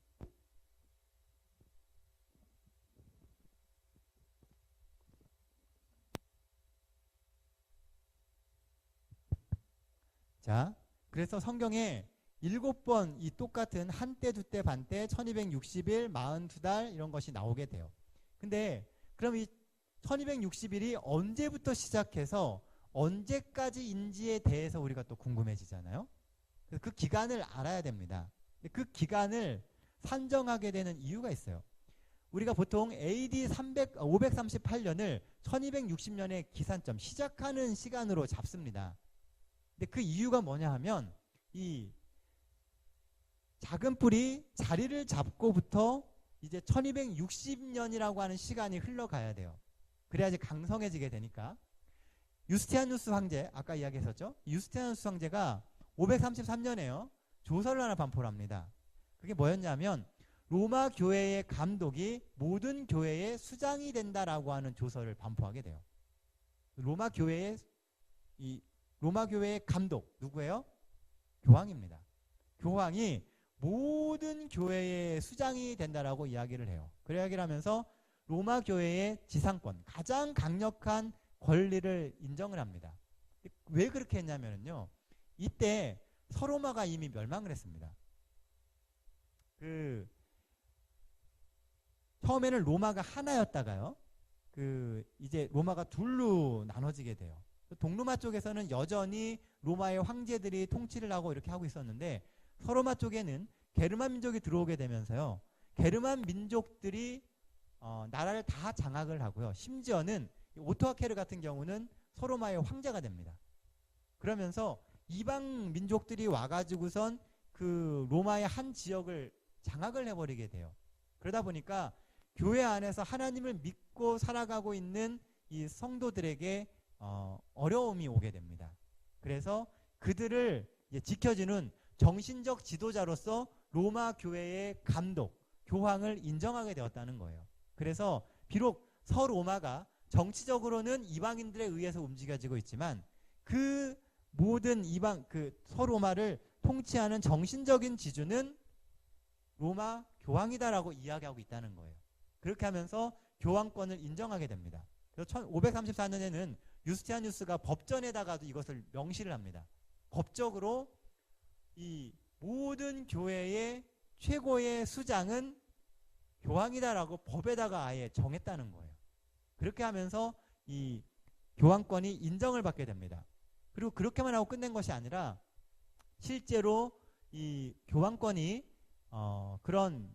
자, 그래서 성경에 7번 이 똑같은 한때, 두때, 반때, 1260일, 42달 이런 것이 나오게 돼요. 근데 그럼 이 1260일이 언제부터 시작해서 언제까지인지에 대해서 우리가 또 궁금해지잖아요. 그래서 그 기간을 알아야 됩니다. 그 기간을 산정하게 되는 이유가 있어요. 우리가 보통 AD 538년을 1260년의 기산점, 시작하는 시간으로 잡습니다. 근데 그 이유가 뭐냐 하면 이 작은 뿔이 자리를 잡고부터 이제 1260년이라고 하는 시간이 흘러가야 돼요. 그래야지 강성해지게 되니까. 유스티아누스 황제, 아까 이야기했었죠? 유스티아누스 황제가 533년에요. 조서를 하나 반포를 합니다. 그게 뭐였냐면 로마 교회의 감독이 모든 교회의 수장이 된다라고 하는 조서를 반포하게 돼요. 로마 교회의 감독 누구예요? 교황입니다. 교황이 모든 교회의 수장이 된다라고 이야기를 해요. 그 이야기를 하면서 로마 교회의 지상권, 가장 강력한 권리를 인정을 합니다. 왜 그렇게 했냐면요. 이때 서로마가 이미 멸망을 했습니다. 처음에는 로마가 하나였다가요. 이제 로마가 둘로 나눠지게 돼요. 동로마 쪽에서는 여전히 로마의 황제들이 통치를 하고 이렇게 하고 있었는데 서로마 쪽에는 게르만 민족이 들어오게 되면서요. 게르만 민족들이 나라를 다 장악을 하고요. 심지어는 오토아케르 같은 경우는 서로마의 황제가 됩니다. 그러면서 이방 민족들이 와가지고선 그 로마의 한 지역을 장악을 해버리게 돼요. 그러다 보니까 교회 안에서 하나님을 믿고 살아가고 있는 이 성도들에게 어려움이 오게 됩니다. 그래서 그들을 지켜주는 정신적 지도자로서 로마 교회의 감독, 교황을 인정하게 되었다는 거예요. 그래서 비록 서로마가 정치적으로는 이방인들에 의해서 움직여지고 있지만 그 모든 서로마를 통치하는 정신적인 지주는 로마 교황이다라고 이야기하고 있다는 거예요. 그렇게 하면서 교황권을 인정하게 됩니다. 그래서 534년에는 유스티아누스가 법전에다가도 이것을 명시를 합니다. 법적으로 이 모든 교회의 최고의 수장은 교황이다라고 법에다가 아예 정했다는 거예요. 그렇게 하면서 이 교황권이 인정을 받게 됩니다. 그리고 그렇게만 하고 끝낸 것이 아니라 실제로 이 교황권이 그런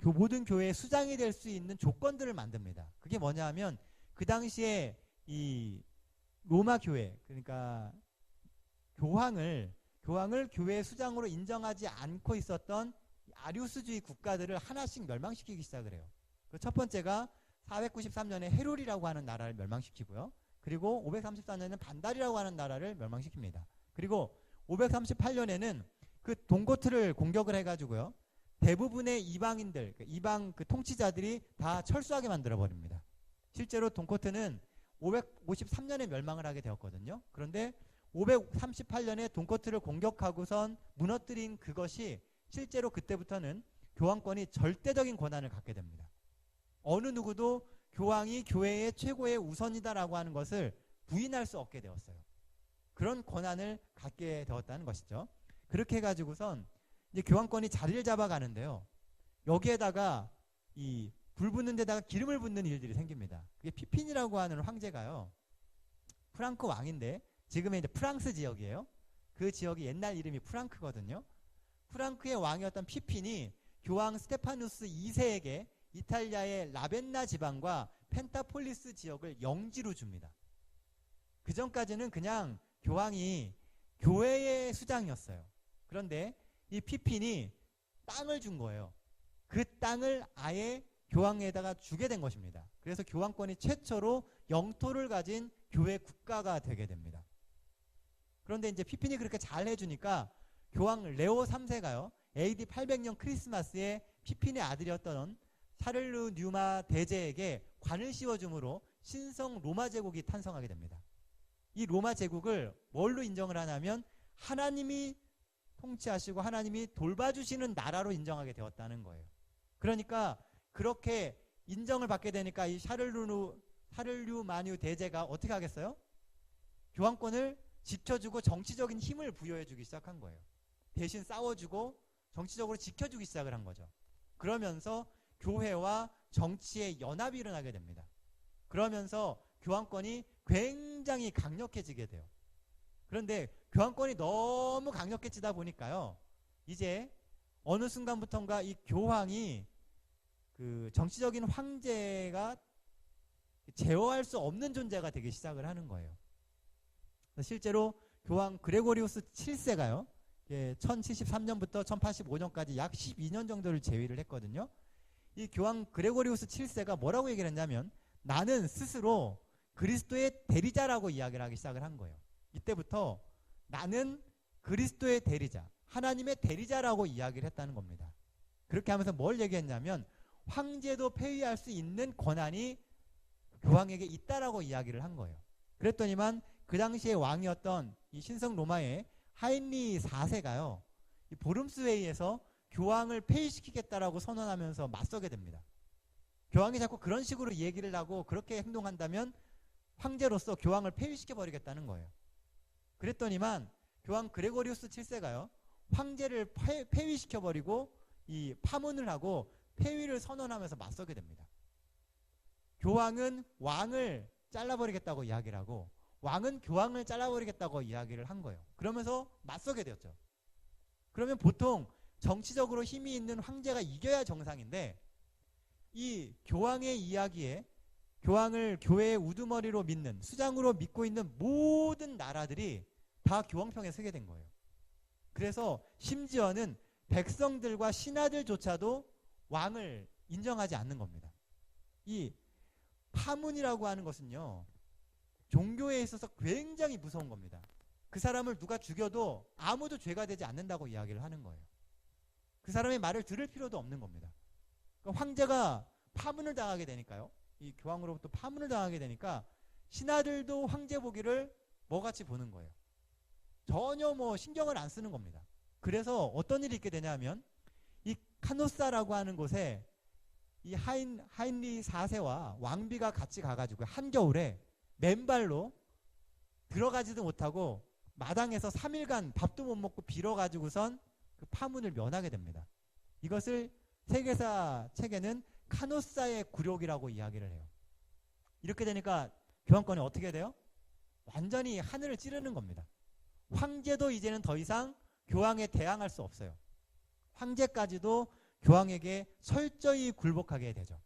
모든 교회의 수장이 될 수 있는 조건들을 만듭니다. 그게 뭐냐 하면 그 당시에 이 로마 교회, 그러니까 교황을 교회의 수장으로 인정하지 않고 있었던 아리우스주의 국가들을 하나씩 멸망시키기 시작을 해요. 첫 번째가 493년에 헤롤이라고 하는 나라를 멸망시키고요. 그리고 534년에는 반달이라고 하는 나라를 멸망시킵니다. 그리고 538년에는 그 동고트를 공격을 해가지고요. 대부분의 이방인들, 이방 통치자들이 다 철수하게 만들어버립니다. 실제로 동고트는 553년에 멸망을 하게 되었거든요. 그런데 538년에 동고트를 공격하고선 무너뜨린 그것이 실제로 그때부터는 교황권이 절대적인 권한을 갖게 됩니다. 어느 누구도 교황이 교회의 최고의 우선이다라고 하는 것을 부인할 수 없게 되었어요. 그런 권한을 갖게 되었다는 것이죠. 그렇게 해가지고선 이제 교황권이 자리를 잡아가는데요. 여기에다가 이 불 붙는 데다가 기름을 붓는 일들이 생깁니다. 그게 피핀이라고 하는 황제가요. 프랑크 왕인데 지금의 이제 프랑스 지역이에요. 그 지역이 옛날 이름이 프랑크거든요. 프랑크의 왕이었던 피핀이 교황 스테파누스 2세에게 이탈리아의 라벤나 지방과 펜타폴리스 지역을 영지로 줍니다. 그 전까지는 그냥 교황이 교회의 수장이었어요. 그런데 이 피핀이 땅을 준 거예요. 그 땅을 아예 교황에다가 주게 된 것입니다. 그래서 교황권이 최초로 영토를 가진 교회 국가가 되게 됩니다. 그런데 이제 피핀이 그렇게 잘 해주니까 교황 레오 3세가요, AD 800년 크리스마스에 피핀의 아들이었던 샤를르 뉴마 대제에게 관을 씌워줌으로 신성 로마 제국이 탄생하게 됩니다. 이 로마 제국을 뭘로 인정을 하냐면 하나님이 통치하시고 하나님이 돌봐주시는 나라로 인정하게 되었다는 거예요. 그러니까 그렇게 인정을 받게 되니까 이 샤를류 마뉴 대제가 어떻게 하겠어요? 교황권을 지켜주고 정치적인 힘을 부여해주기 시작한 거예요. 대신 싸워주고 정치적으로 지켜주기 시작을 한 거죠. 그러면서 교회와 정치의 연합이 일어나게 됩니다. 그러면서 교황권이 굉장히 강력해지게 돼요. 그런데 교황권이 너무 강력해지다 보니까요, 이제 어느 순간부터인가 이 교황이 그 정치적인 황제가 제어할 수 없는 존재가 되기 시작을 하는 거예요. 실제로 교황 그레고리우스 7세가요, 1073년부터 1085년까지 약 12년 정도를 재위를 했거든요. 이 교황 그레고리우스 7세가 뭐라고 얘기를 했냐면 나는 스스로 그리스도의 대리자라고 이야기를 하기 시작을 한 거예요. 이때부터 나는 그리스도의 대리자, 하나님의 대리자라고 이야기를 했다는 겁니다. 그렇게 하면서 뭘 얘기했냐면 황제도 폐위할 수 있는 권한이 교황에게 있다라고 이야기를 한 거예요. 그랬더니만 그 당시에 왕이었던 이 신성 로마의 하인리 4세가요, 이 보름스회의에서 교황을 폐위시키겠다라고 선언하면서 맞서게 됩니다. 교황이 자꾸 그런 식으로 얘기를 하고 그렇게 행동한다면 황제로서 교황을 폐위시켜버리겠다는 거예요. 그랬더니만 교황 그레고리우스 7세가요, 황제를 폐위시켜버리고 이 파문을 하고 폐위를 선언하면서 맞서게 됩니다. 교황은 왕을 잘라버리겠다고 이야기를 하고 왕은 교황을 잘라버리겠다고 이야기를 한 거예요. 그러면서 맞서게 되었죠. 그러면 보통 정치적으로 힘이 있는 황제가 이겨야 정상인데 이 교황의 이야기에 교황을 교회의 우두머리로 믿는, 수장으로 믿고 있는 모든 나라들이 다 교황 편에 서게 된 거예요. 그래서 심지어는 백성들과 신하들조차도 왕을 인정하지 않는 겁니다. 이 파문이라고 하는 것은요, 종교에 있어서 굉장히 무서운 겁니다. 그 사람을 누가 죽여도 아무도 죄가 되지 않는다고 이야기를 하는 거예요. 그 사람의 말을 들을 필요도 없는 겁니다. 그러니까 황제가 파문을 당하게 되니까요, 이 교황으로부터 파문을 당하게 되니까 신하들도 황제 보기를 뭐같이 보는 거예요. 전혀 신경을 안 쓰는 겁니다. 그래서 어떤 일이 있게 되냐면 이 카노사라고 하는 곳에 이 하인리 4세와 왕비가 같이 가가지고 한겨울에 맨발로 들어가지도 못하고 마당에서 3일간 밥도 못 먹고 빌어가지고선 그 파문을 면하게 됩니다. 이것을 세계사 책에는 카노사의 굴욕이라고 이야기를 해요. 이렇게 되니까 교황권이 어떻게 돼요? 완전히 하늘을 찌르는 겁니다. 황제도 이제는 더 이상 교황에 대항할 수 없어요. 황제까지도 교황에게 철저히 굴복하게 되죠.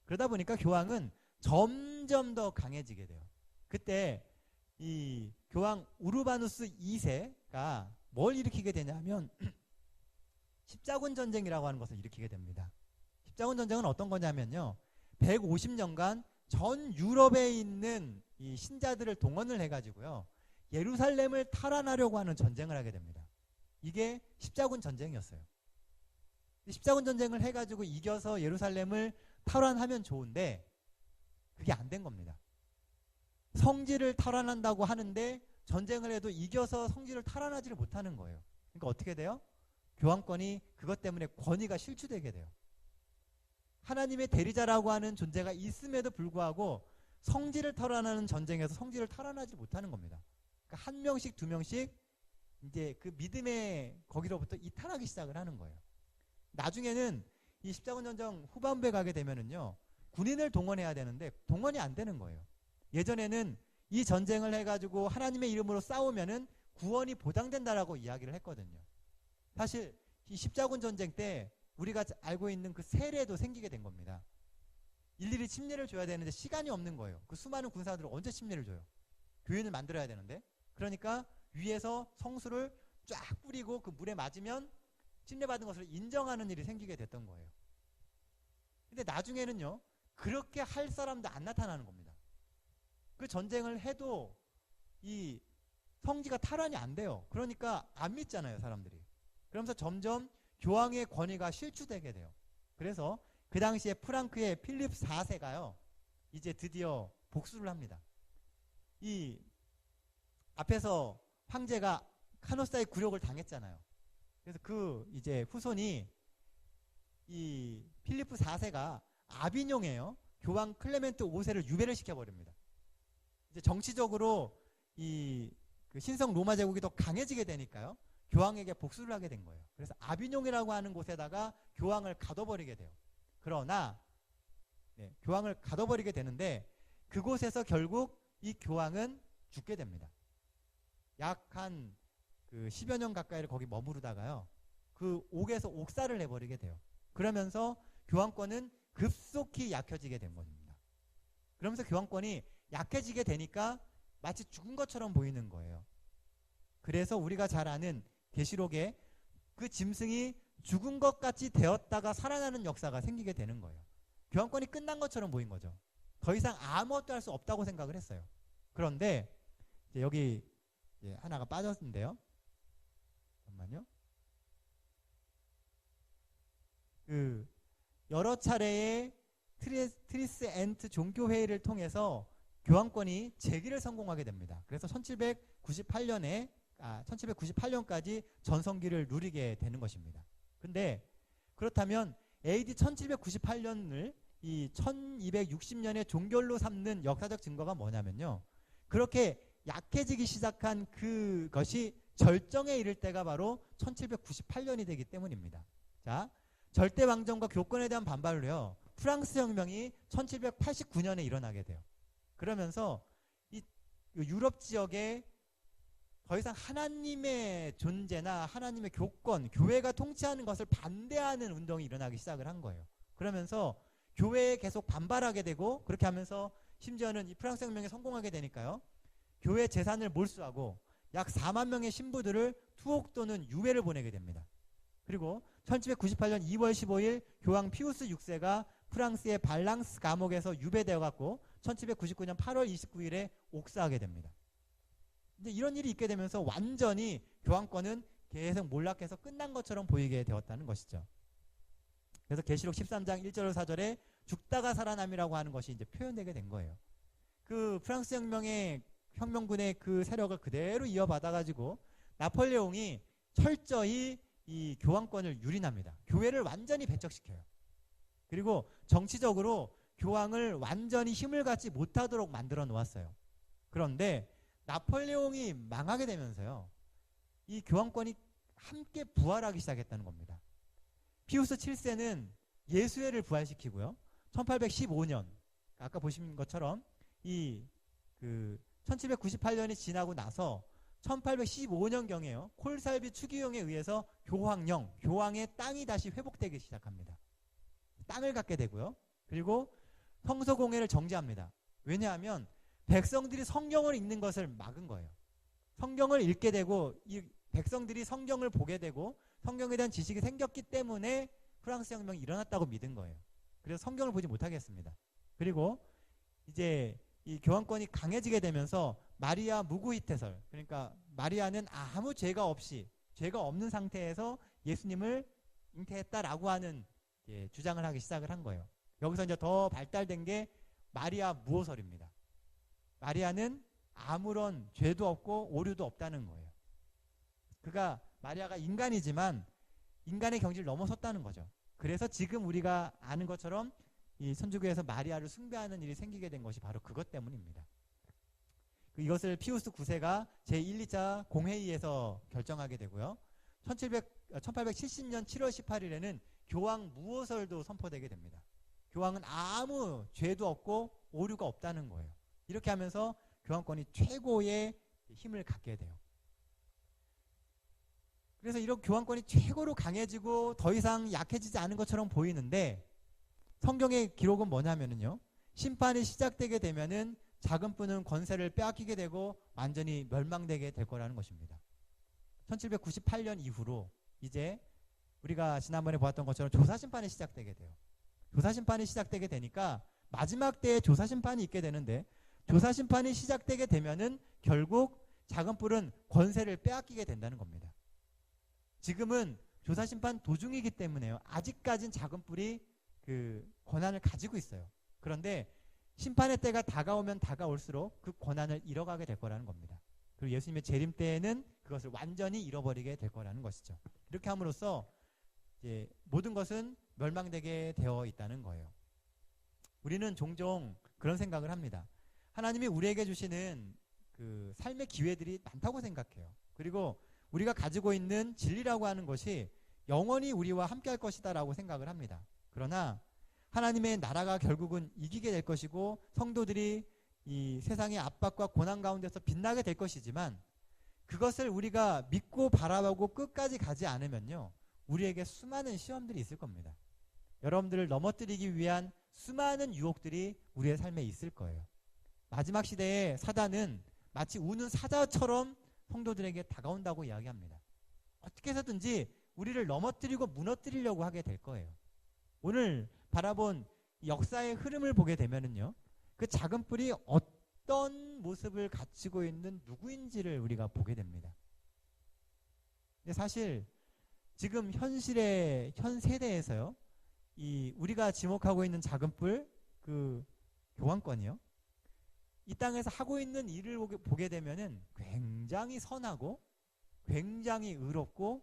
그러다 보니까 교황은 점점 더 강해지게 돼요. 그때 이 교황 우르바누스 2세가 뭘 일으키게 되냐면 십자군 전쟁이라고 하는 것을 일으키게 됩니다. 십자군 전쟁은 어떤 거냐면요, 150년간 전 유럽에 있는 이 신자들을 동원을 해가지고요, 예루살렘을 탈환하려고 하는 전쟁을 하게 됩니다. 이게 십자군 전쟁이었어요. 십자군 전쟁을 해가지고 이겨서 예루살렘을 탈환하면 좋은데 그게 안 된 겁니다. 성지를 탈환한다고 하는데 전쟁을 해도 이겨서 성지를 탈환하지를 못하는 거예요. 그러니까 어떻게 돼요? 교황권이 그것 때문에 권위가 실추되게 돼요. 하나님의 대리자라고 하는 존재가 있음에도 불구하고 성지를 탈환하는 전쟁에서 성지를 탈환하지 못하는 겁니다. 그러니까 한 명씩 두 명씩 이제 그 믿음의 거기로부터 이탈하기 시작을 하는 거예요. 나중에는 이 십자군 전쟁 후반부에 가게 되면은요, 군인을 동원해야 되는데 동원이 안 되는 거예요. 예전에는 이 전쟁을 해가지고 하나님의 이름으로 싸우면은 구원이 보장된다라고 이야기를 했거든요. 사실 이 십자군 전쟁 때 우리가 알고 있는 그 세례도 생기게 된 겁니다. 일일이 침례를 줘야 되는데 시간이 없는 거예요. 그 수많은 군사들을 언제 침례를 줘요? 교인을 만들어야 되는데. 그러니까 위에서 성수를 쫙 뿌리고 그 물에 맞으면 침례받은 것을 인정하는 일이 생기게 됐던 거예요. 근데 나중에는요, 그렇게 할 사람도 안 나타나는 겁니다. 그 전쟁을 해도 이 성지가 탈환이 안 돼요. 그러니까 안 믿잖아요, 사람들이. 그러면서 점점 교황의 권위가 실추되게 돼요. 그래서 그 당시에 프랑크의 필립 4세가요, 이제 드디어 복수를 합니다. 이 앞에서 황제가 카노사의 굴욕을 당했잖아요. 그래서 그 이제 후손이 이 필리프 4세가 아비뇽에요, 교황 클레멘트 5세를 유배를 시켜버립니다. 이제 정치적으로 그 신성 로마 제국이 더 강해지게 되니까요, 교황에게 복수를 하게 된 거예요. 그래서 아비뇽이라고 하는 곳에다가 교황을 가둬버리게 돼요. 그러나 교황을 가둬버리게 되는데 그곳에서 결국 이 교황은 죽게 됩니다. 약 한 그 10여 년 가까이를 거기 머무르다가요, 그 옥에서 옥살을 내버리게 돼요. 그러면서 교황권은 급속히 약해지게 된 겁니다. 그러면서 교황권이 약해지게 되니까 마치 죽은 것처럼 보이는 거예요. 그래서 우리가 잘 아는 계시록에 그 짐승이 죽은 것 같이 되었다가 살아나는 역사가 생기게 되는 거예요. 교황권이 끝난 것처럼 보인 거죠. 더 이상 아무것도 할 수 없다고 생각을 했어요. 그런데 이제 여기 하나가 빠졌는데요. 잠깐만요. 그 여러 차례의 트리스엔트 종교회의를 통해서 교황권이 재기를 성공하게 됩니다. 그래서 1798년까지 전성기를 누리게 되는 것입니다. 근데 그렇다면 AD 1798년을 이 1260년의 종결로 삼는 역사적 증거가 뭐냐면요, 그렇게 약해지기 시작한 그것이 절정에 이를 때가 바로 1798년이 되기 때문입니다. 자, 절대 왕정과 교권에 대한 반발로요, 프랑스 혁명이 1789년에 일어나게 돼요. 그러면서 이 유럽 지역에 더 이상 하나님의 존재나 하나님의 교권, 교회가 통치하는 것을 반대하는 운동이 일어나기 시작을 한 거예요. 그러면서 교회에 계속 반발하게 되고, 그렇게 하면서 심지어는 이 프랑스 혁명에 성공하게 되니까요, 교회 재산을 몰수하고 약 4만 명의 신부들을 투옥 또는 유배를 보내게 됩니다. 그리고 1798년 2월 15일 교황 피우스 6세가 프랑스의 발랑스 감옥에서 유배되어 갖고 1799년 8월 29일에 옥사하게 됩니다. 이제 이런 일이 있게 되면서 완전히 교황권은 계속 몰락해서 끝난 것처럼 보이게 되었다는 것이죠. 그래서 계시록 13장 1절 4절에 죽다가 살아남이라고 하는 것이 이제 표현되게 된 거예요. 그 프랑스 혁명군의 그 세력을 그대로 이어받아가지고 나폴레옹이 철저히 이 교황권을 유린합니다. 교회를 완전히 배척시켜요. 그리고 정치적으로 교황을 완전히 힘을 갖지 못하도록 만들어 놓았어요. 그런데 나폴레옹이 망하게 되면서요, 이 교황권이 함께 부활하기 시작했다는 겁니다. 피우스 7세는 예수회를 부활시키고요, 1815년 아까 보신 것처럼 1798년이 지나고 나서 1815년경에요, 콜살비 추기용에 의해서 교황의 땅이 다시 회복되기 시작합니다. 땅을 갖게 되고요, 그리고 성서공회를 정지합니다. 왜냐하면 백성들이 성경을 읽는 것을 막은 거예요. 성경을 읽게 되고 이 백성들이 성경을 보게 되고 성경에 대한 지식이 생겼기 때문에 프랑스 혁명이 일어났다고 믿은 거예요. 그래서 성경을 보지 못하게 했습니다. 그리고 이제 이 교황권이 강해지게 되면서 마리아 무구이태설, 그러니까 마리아는 아무 죄가 없는 상태에서 예수님을 잉태했다라고 하는 주장을 하기 시작을 한 거예요. 여기서 이제 더 발달된 게 마리아 무호설입니다. 마리아는 아무런 죄도 없고 오류도 없다는 거예요. 마리아가 인간이지만 인간의 경지를 넘어섰다는 거죠. 그래서 지금 우리가 아는 것처럼 이 천주교에서 마리아를 숭배하는 일이 생기게 된 것이 바로 그것 때문입니다. 이것을 피우스 9세가 제1, 2차 공회의에서 결정하게 되고요, 1870년 7월 18일에는 교황 무호설도 선포되게 됩니다. 교황은 아무 죄도 없고 오류가 없다는 거예요. 이렇게 하면서 교황권이 최고의 힘을 갖게 돼요. 그래서 이런 교환권이 최고로 강해지고 더 이상 약해지지 않은 것처럼 보이는데 성경의 기록은 뭐냐면요. 심판이 시작되게 되면은 작은 뿔은 권세를 빼앗기게 되고 완전히 멸망되게 될 거라는 것입니다. 1798년 이후로 이제 우리가 지난번에 보았던 것처럼 조사심판이 시작되게 돼요. 조사심판이 시작되게 되니까 마지막 때에 조사심판이 있게 되는데 조사심판이 시작되게 되면은 결국 작은 뿔은 권세를 빼앗기게 된다는 겁니다. 지금은 조사심판 도중이기 때문에요. 아직까지는 작은 뿔이 그 권한을 가지고 있어요. 그런데 심판의 때가 다가오면 다가올수록 그 권한을 잃어가게 될 거라는 겁니다. 그리고 예수님의 재림 때에는 그것을 완전히 잃어버리게 될 거라는 것이죠. 이렇게 함으로써 이제 모든 것은 멸망되게 되어 있다는 거예요. 우리는 종종 그런 생각을 합니다. 하나님이 우리에게 주시는 그 삶의 기회들이 많다고 생각해요. 그리고 우리가 가지고 있는 진리라고 하는 것이 영원히 우리와 함께 할 것이다 라고 생각을 합니다. 그러나 하나님의 나라가 결국은 이기게 될 것이고 성도들이 이 세상의 압박과 고난 가운데서 빛나게 될 것이지만 그것을 우리가 믿고 바라보고 끝까지 가지 않으면요. 우리에게 수많은 시험들이 있을 겁니다. 여러분들을 넘어뜨리기 위한 수많은 유혹들이 우리의 삶에 있을 거예요. 마지막 시대에 사단은 마치 우는 사자처럼 성도들에게 다가온다고 이야기합니다. 어떻게 해서든지 우리를 넘어뜨리고 무너뜨리려고 하게 될 거예요. 오늘 바라본 역사의 흐름을 보게 되면은요, 그 작은 뿔이 어떤 모습을 갖추고 있는 누구인지를 우리가 보게 됩니다. 근데 사실 지금 현 세대에서요, 이 우리가 지목하고 있는 작은 뿔, 그 교환권이요, 이 땅에서 하고 있는 일을 보게 되면은 굉장히 선하고 굉장히 의롭고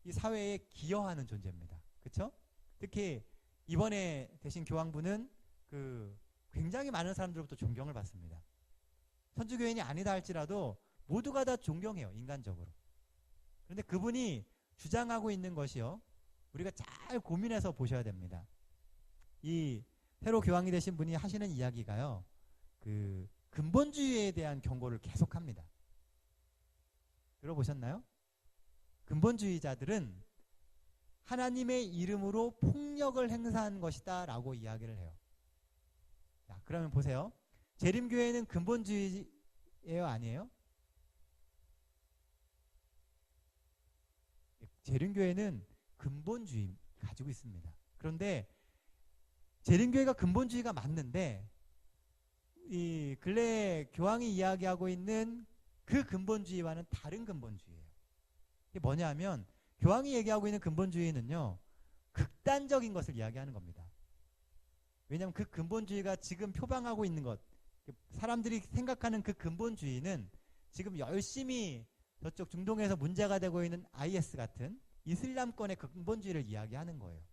이 사회에 기여하는 존재입니다. 그렇죠? 특히 이번에 되신 교황부는 그 굉장히 많은 사람들로부터 존경을 받습니다. 천주교인이 아니다 할지라도 모두가 다 존경해요, 인간적으로. 그런데 그분이 주장하고 있는 것이요, 우리가 잘 고민해서 보셔야 됩니다. 이 새로 교황이 되신 분이 하시는 이야기가요, 그 근본주의에 대한 경고를 계속합니다. 들어보셨나요? 근본주의자들은 하나님의 이름으로 폭력을 행사한 것이다 라고 이야기를 해요. 자, 그러면 보세요. 재림교회는 근본주의예요, 아니에요? 재림교회는 근본주의 가지고 있습니다. 그런데 재림교회가 근본주의가 맞는데 이 근래 교황이 이야기하고 있는 그 근본주의와는 다른 근본주의예요. 이게 뭐냐면 교황이 얘기하고 있는 근본주의는요, 극단적인 것을 이야기하는 겁니다. 왜냐하면 그 근본주의가 지금 표방하고 있는 것, 사람들이 생각하는 그 근본주의는 지금 열심히 저쪽 중동에서 문제가 되고 있는 IS 같은 이슬람권의 근본주의를 이야기하는 거예요.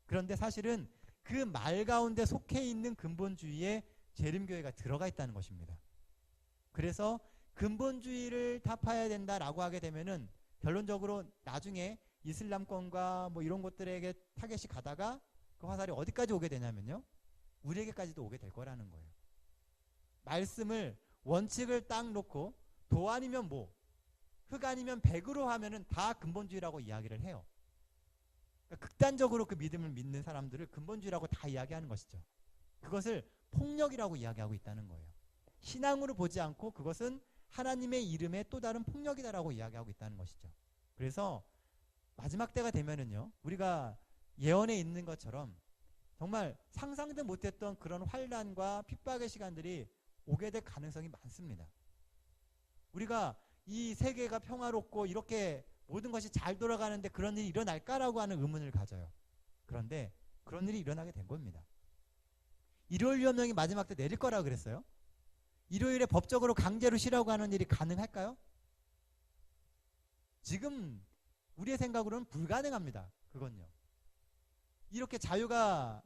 그런데 사실은 그 말 가운데 속해 있는 근본주의에 재림교회가 들어가 있다는 것입니다. 그래서 근본주의를 타파해야 된다라고 하게 되면은 결론적으로 나중에 이슬람권과 뭐 이런 것들에게 타겟이 가다가 그 화살이 어디까지 오게 되냐면요, 우리에게까지도 오게 될 거라는 거예요. 말씀을 원칙을 딱 놓고 도 아니면 뭐, 흙 아니면 백으로 하면은 다 근본주의라고 이야기를 해요. 그러니까 극단적으로 그 믿음을 믿는 사람들을 근본주의라고 다 이야기하는 것이죠. 그것을 폭력이라고 이야기하고 있다는 거예요. 신앙으로 보지 않고 그것은 하나님의 이름의 또 다른 폭력이다라고 이야기하고 있다는 것이죠. 그래서 마지막 때가 되면은요, 우리가 예언에 있는 것처럼 정말 상상도 못했던 그런 환난과 핍박의 시간들이 오게 될 가능성이 많습니다. 우리가 이 세계가 평화롭고 이렇게 모든 것이 잘 돌아가는데 그런 일이 일어날까라고 하는 의문을 가져요. 그런데 그런 일이 일어나게 된 겁니다. 일요일 연명이 마지막 때 내릴 거라고 그랬어요. 일요일에 법적으로 강제로 쉬라고 하는 일이 가능할까요? 지금 우리의 생각으로는 불가능합니다. 그건요. 이렇게 자유가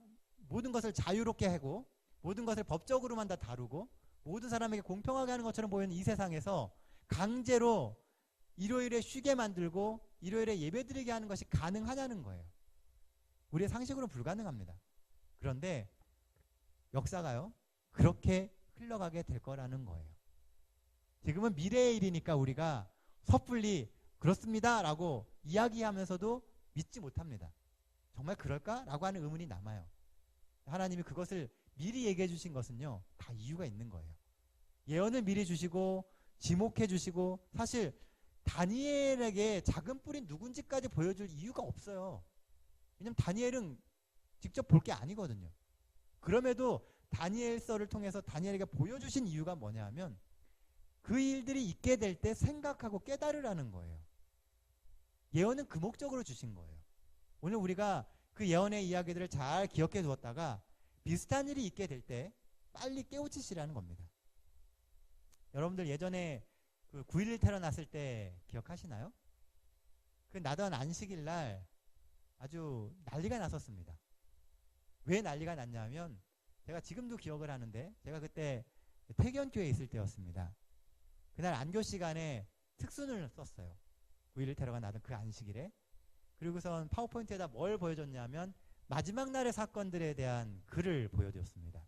모든 것을 자유롭게 하고 모든 것을 법적으로만 다 다루고 모든 사람에게 공평하게 하는 것처럼 보이는 이 세상에서 강제로 일요일에 쉬게 만들고 일요일에 예배드리게 하는 것이 가능하냐는 거예요. 우리의 상식으로는 불가능합니다. 그런데 역사가요, 그렇게 흘러가게 될 거라는 거예요. 지금은 미래의 일이니까 우리가 섣불리 그렇습니다 라고 이야기하면서도 믿지 못합니다. 정말 그럴까? 라고 하는 의문이 남아요. 하나님이 그것을 미리 얘기해 주신 것은요, 다 이유가 있는 거예요. 예언을 미리 주시고 지목해 주시고, 사실 다니엘에게 작은 뿔이 누군지까지 보여줄 이유가 없어요. 왜냐면 다니엘은 직접 볼 게 아니거든요. 그럼에도 다니엘서를 통해서 다니엘에게 보여주신 이유가 뭐냐 하면, 그 일들이 있게 될 때 생각하고 깨달으라는 거예요. 예언은 그 목적으로 주신 거예요. 오늘 우리가 그 예언의 이야기들을 잘 기억해 두었다가 비슷한 일이 있게 될 때 빨리 깨우치시라는 겁니다. 여러분들 예전에 그 9.11 테러 났을 때 기억하시나요? 그 나던 안식일 날 아주 난리가 났었습니다. 왜 난리가 났냐면, 제가 지금도 기억을 하는데, 제가 그때 태견교회에 있을 때였습니다. 그날 안교 시간에 특순을 썼어요. 9.11 테러가 나던 그 안식일에. 그리고선 파워포인트에다 뭘 보여줬냐면, 마지막 날의 사건들에 대한 글을 보여드렸습니다.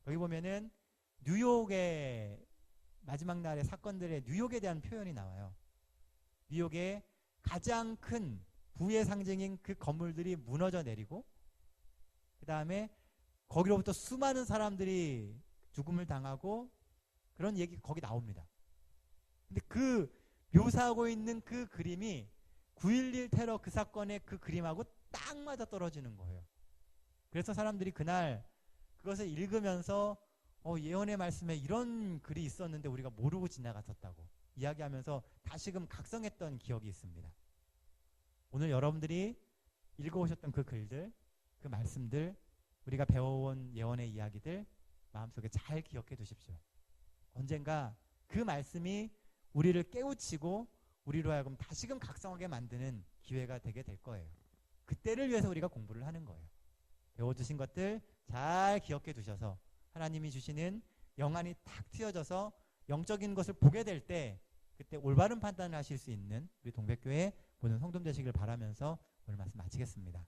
여기 보면은 뉴욕의 마지막 날의 사건들의 뉴욕에 대한 표현이 나와요. 뉴욕의 가장 큰 부의 상징인 그 건물들이 무너져 내리고, 그 다음에 거기로부터 수많은 사람들이 죽음을 당하고, 그런 얘기 거기 나옵니다. 근데 그 묘사하고 있는 그 그림이 9.11 테러 그 사건의 그 그림하고 딱 맞아 떨어지는 거예요. 그래서 사람들이 그날 그것을 읽으면서 예언의 말씀에 이런 글이 있었는데 우리가 모르고 지나갔었다고 이야기하면서 다시금 각성했던 기억이 있습니다. 오늘 여러분들이 읽어오셨던 그 글들, 그 말씀들, 우리가 배워온 예언의 이야기들 마음속에 잘 기억해 두십시오. 언젠가 그 말씀이 우리를 깨우치고 우리로 하여금 다시금 각성하게 만드는 기회가 되게 될 거예요. 그때를 위해서 우리가 공부를 하는 거예요. 배워주신 것들 잘 기억해 두셔서 하나님이 주시는 영안이 탁 트여져서 영적인 것을 보게 될 때 그때 올바른 판단을 하실 수 있는 우리 동백교회 모든 성도들 되시길 바라면서 오늘 말씀 마치겠습니다.